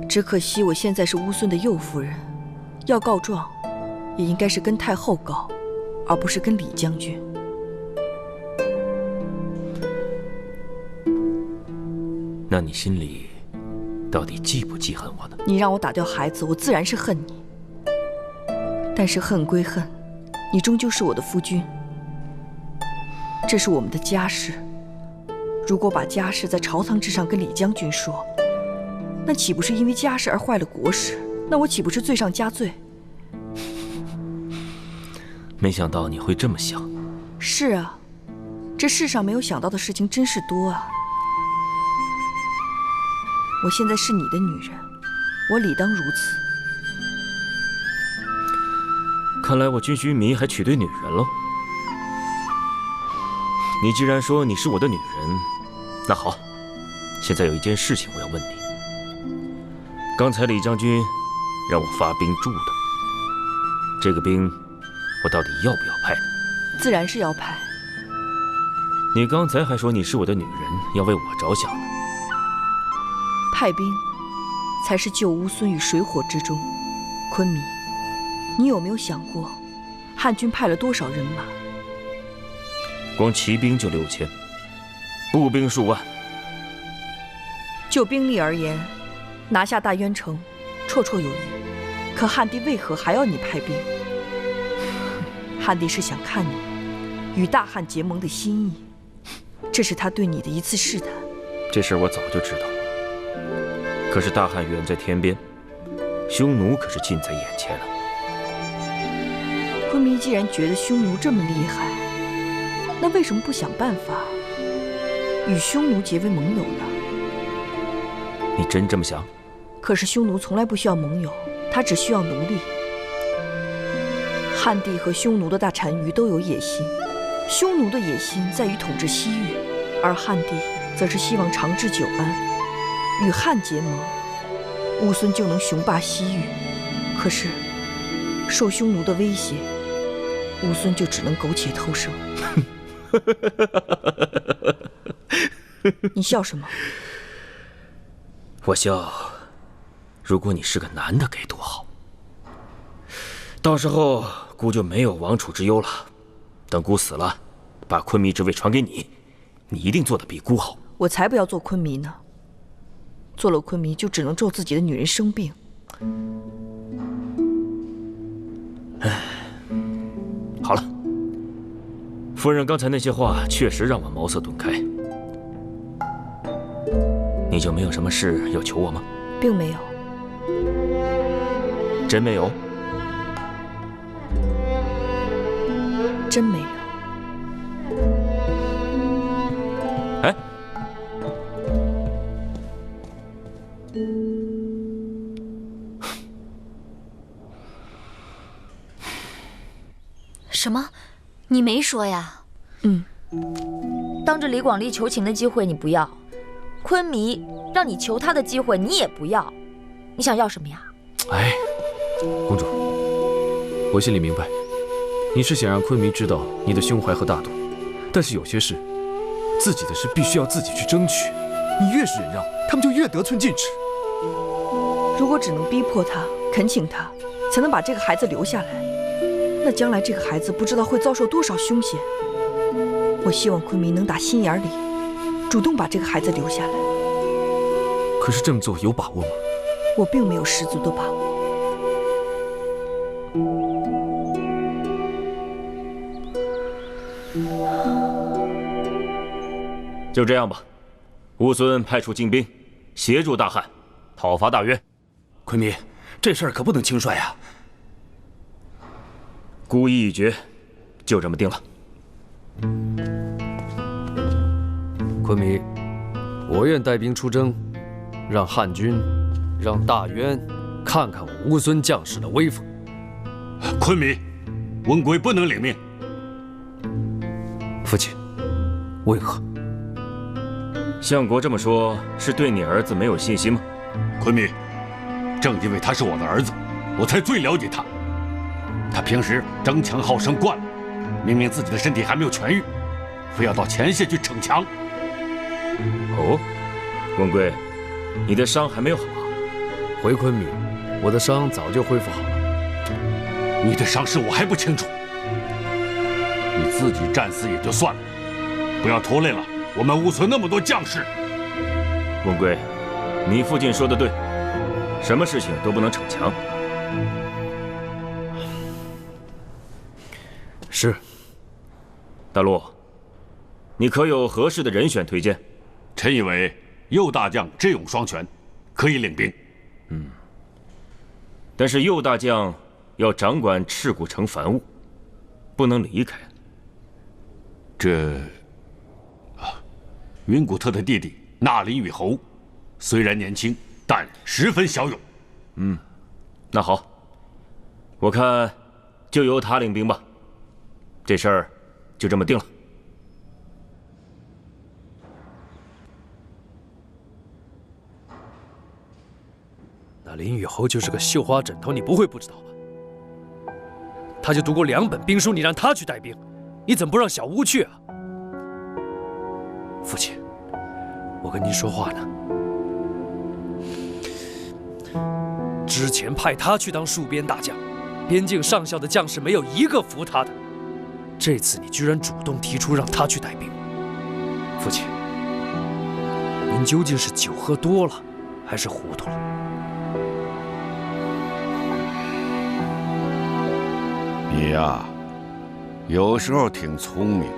只可惜我现在是乌孙的右夫人，要告状，也应该是跟太后告，而不是跟李将军。那你心里到底记不记恨我呢？你让我打掉孩子，我自然是恨你。但是恨归恨，你终究是我的夫君，这是我们的家事。如果把家事在朝堂之上跟李将军说，那岂不是因为家事而坏了国事？那我岂不是罪上加罪？没想到你会这么想。是啊，这世上没有想到的事情真是多啊。我现在是你的女人，我理当如此。看来我军须弥还娶对女人喽。你既然说你是我的女人，那好，现在有一件事情我要问你。刚才李将军让我发兵助的，这个兵我到底要不要派呢？自然是要派。你刚才还说你是我的女人，要为我着想呢。派兵才是救乌孙于水火之中。昆弥，你有没有想过，汉军派了多少人马？光骑兵就6000，步兵数万。就兵力而言，拿下大渊城绰绰有余。可汉帝为何还要你派兵？汉帝是想看你与大汉结盟的心意，这是他对你的一次试探。这事我早就知道，可是大汉远在天边，匈奴可是近在眼前了。昆弥既然觉得匈奴这么厉害，那为什么不想办法与匈奴结为盟友呢？你真这么想？可是匈奴从来不需要盟友，他只需要奴隶。汉帝和匈奴的大单于都有野心，匈奴的野心在于统治西域，而汉帝则是希望长治久安。与汉结盟，乌孙就能雄霸西域。可是受匈奴的威胁，乌孙就只能苟且偷生。你笑什么？我笑，如果你是个男的该多好。到时候姑就没有王储之忧了。等姑死了，把昆弥之位传给你，你一定做得比姑好。我才不要做昆弥呢！做了昆弥就只能咒自己的女人生病。唉，好了，夫人刚才那些话确实让我茅塞顿开。你就没有什么事要求我吗？并没有。真没有？真没有。哎，什么？你没说呀？当着李广利求情的机会你不要，昆弥让你求他的机会你也不要，你想要什么呀？哎，公主，我心里明白，你是想让昆弥知道你的胸怀和大度，但是有些事，自己的事必须要自己去争取。你越是忍让，他们就越得寸进尺。如果只能逼迫他、恳请他，才能把这个孩子留下来，那将来这个孩子不知道会遭受多少凶险。我希望昆弥能打心眼里，主动把这个孩子留下来。可是这么做有把握吗？我并没有十足的把握。就这样吧，乌孙派出精兵，协助大汉讨伐大渊。昆弥，这事儿可不能轻率啊！孤意已决，就这么定了。昆弥，我愿带兵出征，让汉军，让大渊看看我乌孙将士的威风。昆明，温贵不能领命。父亲，为何？相国这么说，是对你儿子没有信心吗？昆明，正因为他是我的儿子，我才最了解他。他平时争强好胜惯了，明明自己的身体还没有痊愈，非要到前线去逞强。哦，温贵，你的伤还没有好啊？回昆明，我的伤早就恢复好了。你的伤势我还不清楚，你自己战死也就算了，不要拖累了我们乌孙那么多将士。温贵，你父亲说的对，什么事情都不能逞强。是。大陆，你可有合适的人选推荐？臣以为右大将智勇双全，可以领兵。但是右大将要掌管赤谷城凡务，不能离开。云谷特的弟弟纳林羽侯，虽然年轻，但十分骁勇。那好，我看就由他领兵吧。这事儿就这么定了。那林羽侯就是个绣花枕头，你不会不知道吧？他就读过2本兵书，你让他去带兵，你怎么不让小乌去啊？父亲，我跟您说话呢。之前派他去当戍边大将，边境上校的将士没有一个服他的。这次你居然主动提出让他去带兵，父亲，您究竟是酒喝多了，还是糊涂了？你呀，有时候挺聪明，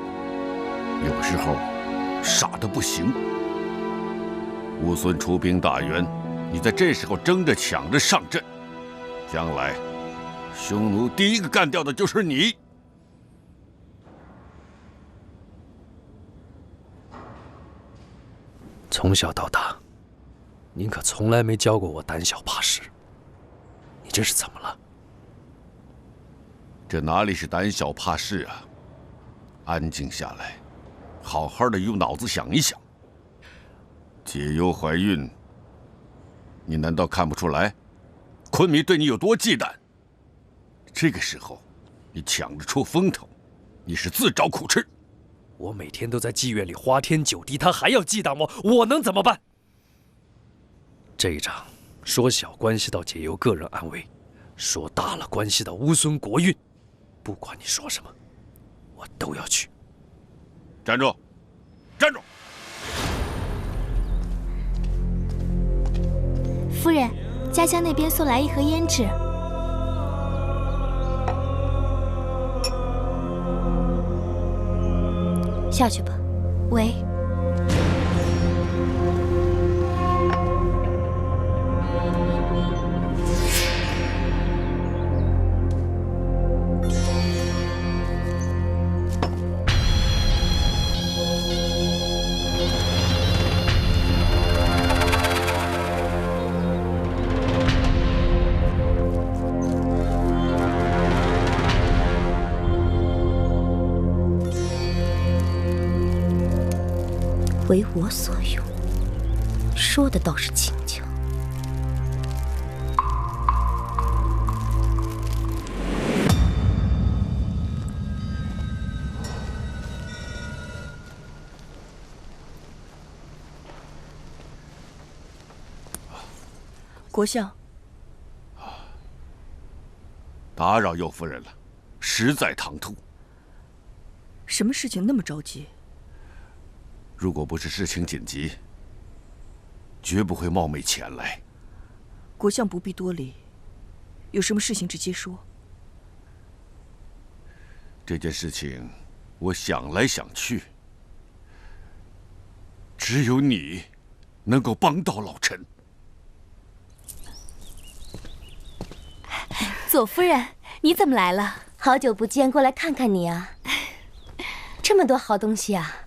有时候傻得不行。乌孙出兵大援，你在这时候争着抢着上阵，将来匈奴第一个干掉的就是你。从小到大，您可从来没教过我胆小怕事。你这是怎么了？这哪里是胆小怕事啊！安静下来，好好的用脑子想一想。解忧怀孕，你难道看不出来？昆明对你有多忌惮？这个时候，你抢着出风头，你是自找苦吃。我每天都在妓院里花天酒地，他还要忌惮我，我能怎么办？这一仗说小关系到解忧个人安危，说大了关系到乌孙国运。不管你说什么，我都要去。站住！站住！夫人，家乡那边送来1盒胭脂。下去吧。喂。为我所用，说的倒是轻巧。国相，打扰右夫人了，实在唐突。什么事情那么着急？如果不是事情紧急，绝不会冒昧前来。国相不必多礼，有什么事情直接说。这件事情，我想来想去，只有你能够帮到老臣。左夫人，你怎么来了？好久不见，过来看看你啊。这么多好东西啊！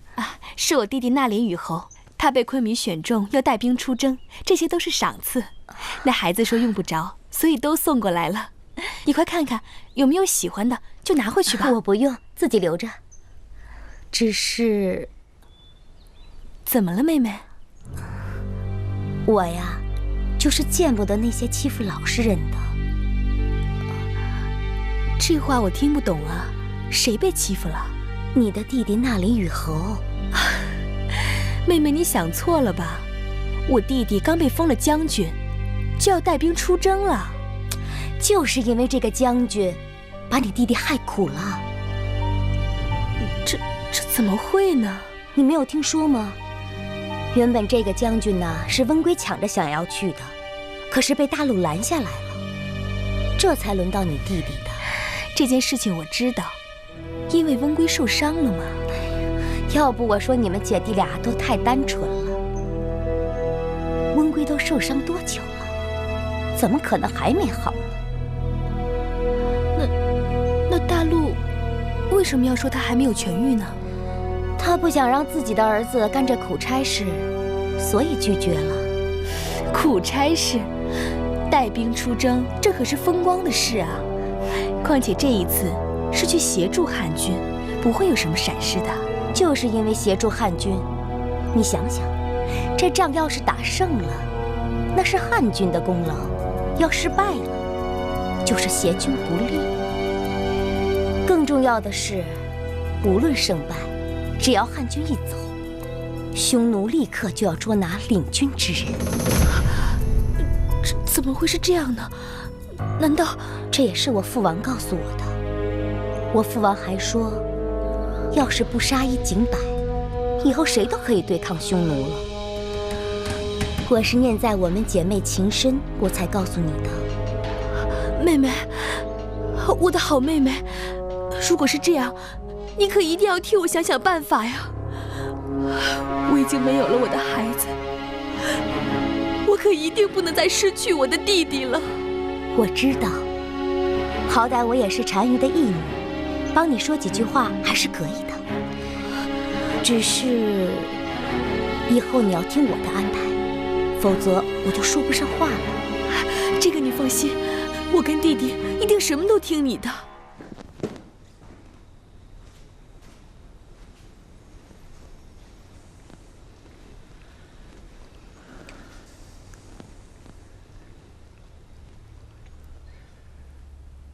是我弟弟纳林羽侯，他被昆明选中，要带兵出征，这些都是赏赐。那孩子说用不着，所以都送过来了。你快看看，有没有喜欢的，就拿回去吧。我不用，自己留着。只是，怎么了，妹妹？我呀，就是见不得那些欺负老实人的。这话我听不懂啊，谁被欺负了？你的弟弟那林雨侯。妹妹，你想错了吧？我弟弟刚被封了将军，就要带兵出征了。就是因为这个将军，把你弟弟害苦了。这怎么会呢？你没有听说吗？原本这个将军呢是温归抢着想要去的，可是被大陆拦下来了，这才轮到你弟弟的。这件事情我知道，因为温归受伤了嘛。要不我说你们姐弟俩都太单纯了。温归都受伤多久了？怎么可能还没好呢？那大陆为什么要说他还没有痊愈呢？他不想让自己的儿子干这苦差事，所以拒绝了。苦差事，带兵出征，这可是风光的事啊！况且这一次是去协助汉军，不会有什么闪失的。就是因为协助汉军，你想想，这仗要是打胜了，那是汉军的功劳；要失败了，就是协军不利。更重要的是，无论胜败，只要汉军一走，匈奴立刻就要捉拿领军之人。怎么会是这样呢？难道这也是我父王告诉我的？我父王还说，要是不杀一儆百，以后谁都可以对抗匈奴了。我是念在我们姐妹情深，我才告诉你的。妹妹，我的好妹妹，如果是这样，你可一定要替我想想办法呀！我已经没有了我的孩子，我可一定不能再失去我的弟弟了。我知道，好歹我也是单于的义女，帮你说几句话还是可以的。只是以后你要听我的安排，否则我就说不上话了。这个你放心，我跟弟弟一定什么都听你的。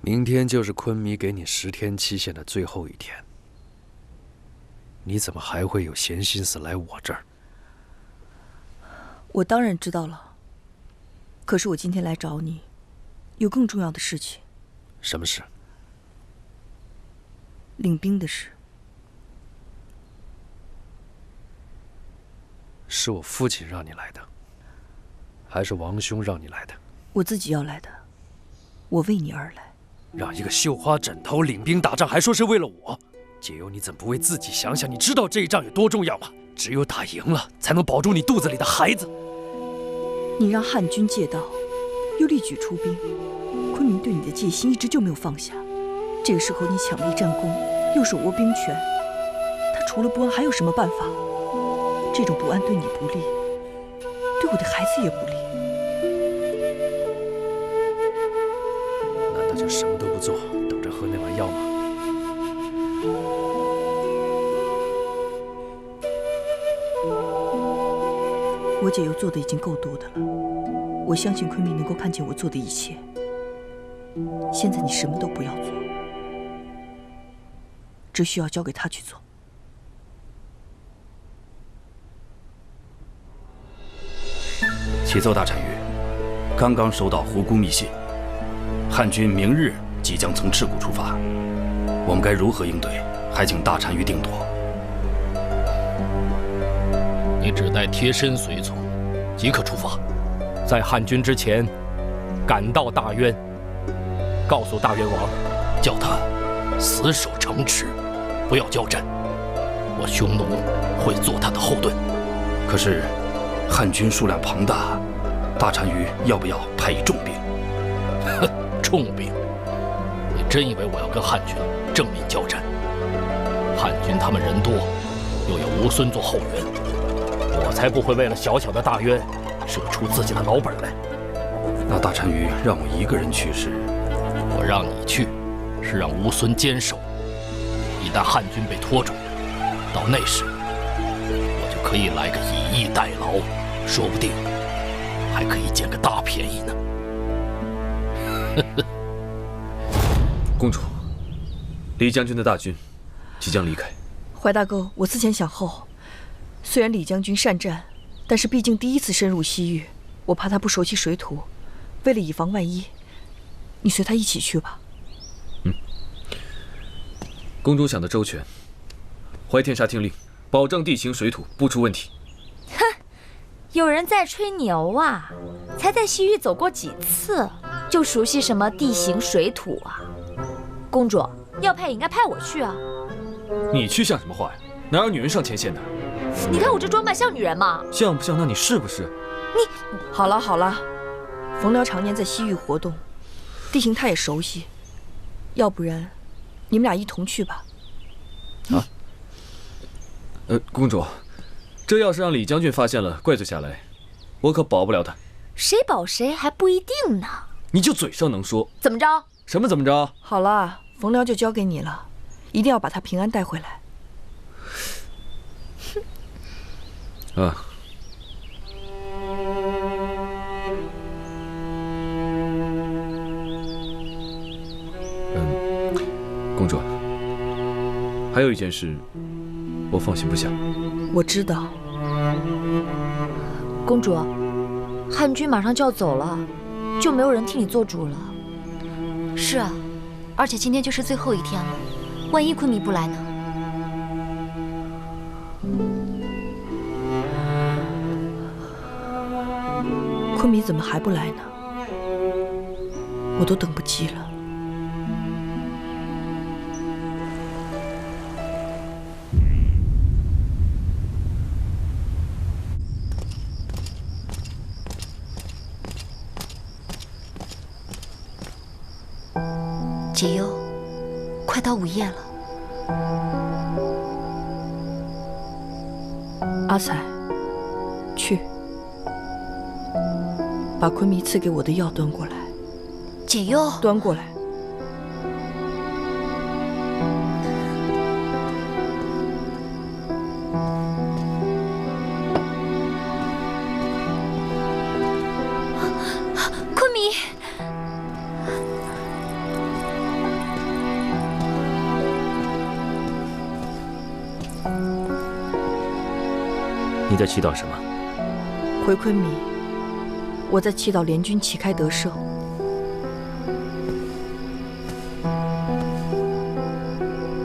明天就是昆弥给你10天期限的最后一天，你怎么还会有闲心思来我这儿？我当然知道了，可是我今天来找你，有更重要的事情。什么事？领兵的事。是我父亲让你来的，还是王兄让你来的？我自己要来的，我为你而来。让一个绣花枕头领兵打仗，还说是为了我？解忧，你怎么不为自己想想？你知道这一仗有多重要吗？只有打赢了，才能保住你肚子里的孩子。你让汉军借道，又力举出兵，昆明对你的戒心一直就没有放下。这个时候你抢立战功，又手握兵权，他除了不安还有什么办法？这种不安对你不利，对我的孩子也不利。难道就什么都不做，等着喝那碗药吗？我解忧做的已经够多的了，我相信昆明能够看见我做的一切。现在你什么都不要做，只需要交给他去做。启奏大单于，刚刚收到胡姑密信，汉军明日即将从赤谷出发，我们该如何应对？还请大单于定夺。你只带贴身随从，即可出发。在汉军之前，赶到大渊，告诉大渊王，叫他死守城池，不要交战。我匈奴会做他的后盾。可是，汉军数量庞大，大单于要不要派一重兵？哼，重兵！你真以为我要跟汉军正面交战？汉军他们人多，又有吴孙做后援。我才不会为了小小的大渊，舍出自己的老本来。那大单于让我一个人去时，我让你去，是让乌孙坚守。一旦汉军被拖住，到那时，我就可以来个以逸待劳，说不定还可以捡个大便宜呢。公主，李将军的大军即将离开。怀大哥，我思前想后，虽然李将军善战，但是毕竟第一次深入西域，我怕他不熟悉水土。为了以防万一，你随他一起去吧。公主想得周全。怀天杀听令，保证地形水土不出问题。哼，有人在吹牛啊！才在西域走过几次，就熟悉什么地形水土啊？公主要派也应该派我去啊！你去像什么话呀？哪有女人上前线的？你看我这装扮像女人吗？像不像？那你是不是？你好了好了，冯辽常年在西域活动，地形他也熟悉，要不然你们俩一同去吧。啊？公主，这要是让李将军发现了，怪罪下来，我可保不了他。谁保谁还不一定呢。你就嘴上能说，怎么着？什么怎么着？好了，冯辽就交给你了，一定要把他平安带回来。啊。公主，还有一件事，我放心不下。我知道。公主，汉军马上就要走了，就没有人替你做主了。是啊，而且今天就是最后一天了，万一昆弥不来呢？昆弥怎么还不来呢？我都等不及了。解忧，快到午夜了。阿彩，去把昆弥赐给我的药端过来。解忧，端过来。昆弥。你在祈祷什么？回昆弥，我在祈祷联军旗开得胜。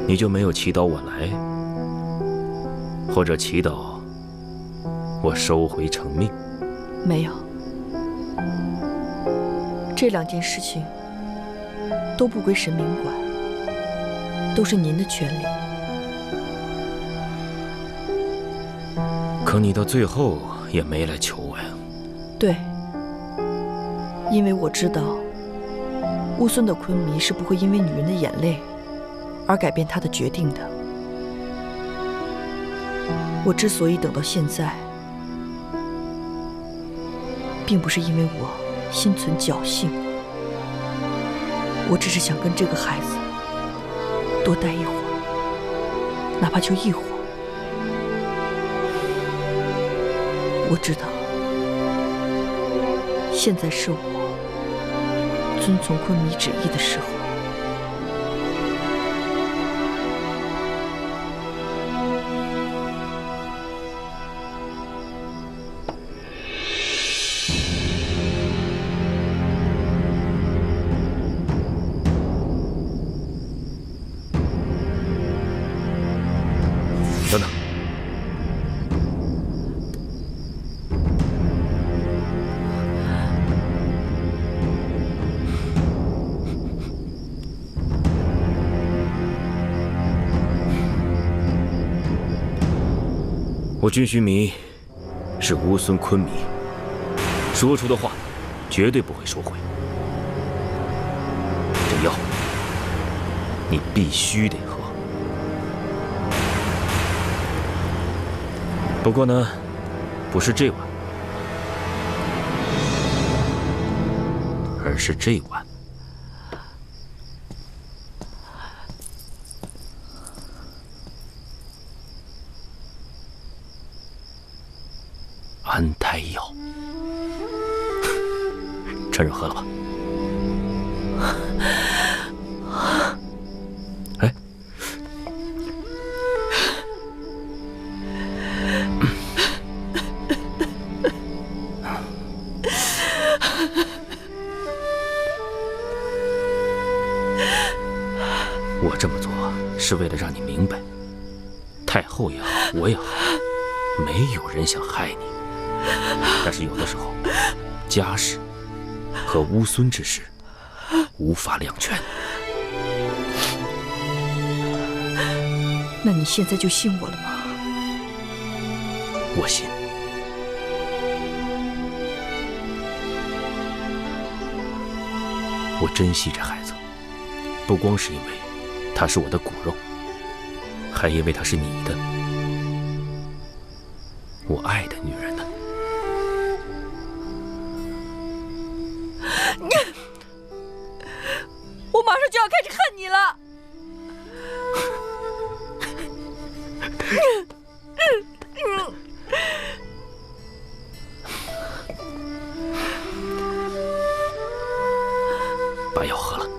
你就没有祈祷我来，或者祈祷我收回成命？没有。这两件事情都不归神明管，都是您的权利。可你到最后也没来求我呀？对，因为我知道乌孙的昆弥是不会因为女人的眼泪而改变他的决定的。我之所以等到现在，并不是因为我心存侥幸，我只是想跟这个孩子多待一会儿，哪怕就一会儿。我知道，现在是我遵从昆弥旨意的时候。等等。我军须弥是乌孙昆弥，说出的话绝对不会收回。这药你必须得喝。不过呢，不是这碗。而是这碗。安胎药，趁热喝了吧。哎，我这么做是为了让你明白，太后也好，我也好，没有人想害你。但是有的时候，家事和乌孙之事无法两全。那你现在就信我了吗？我信。我珍惜这孩子，不光是因为他是我的骨肉，还因为他是你的，我爱的女人呢。我马上就要开始恨你了。把药喝了。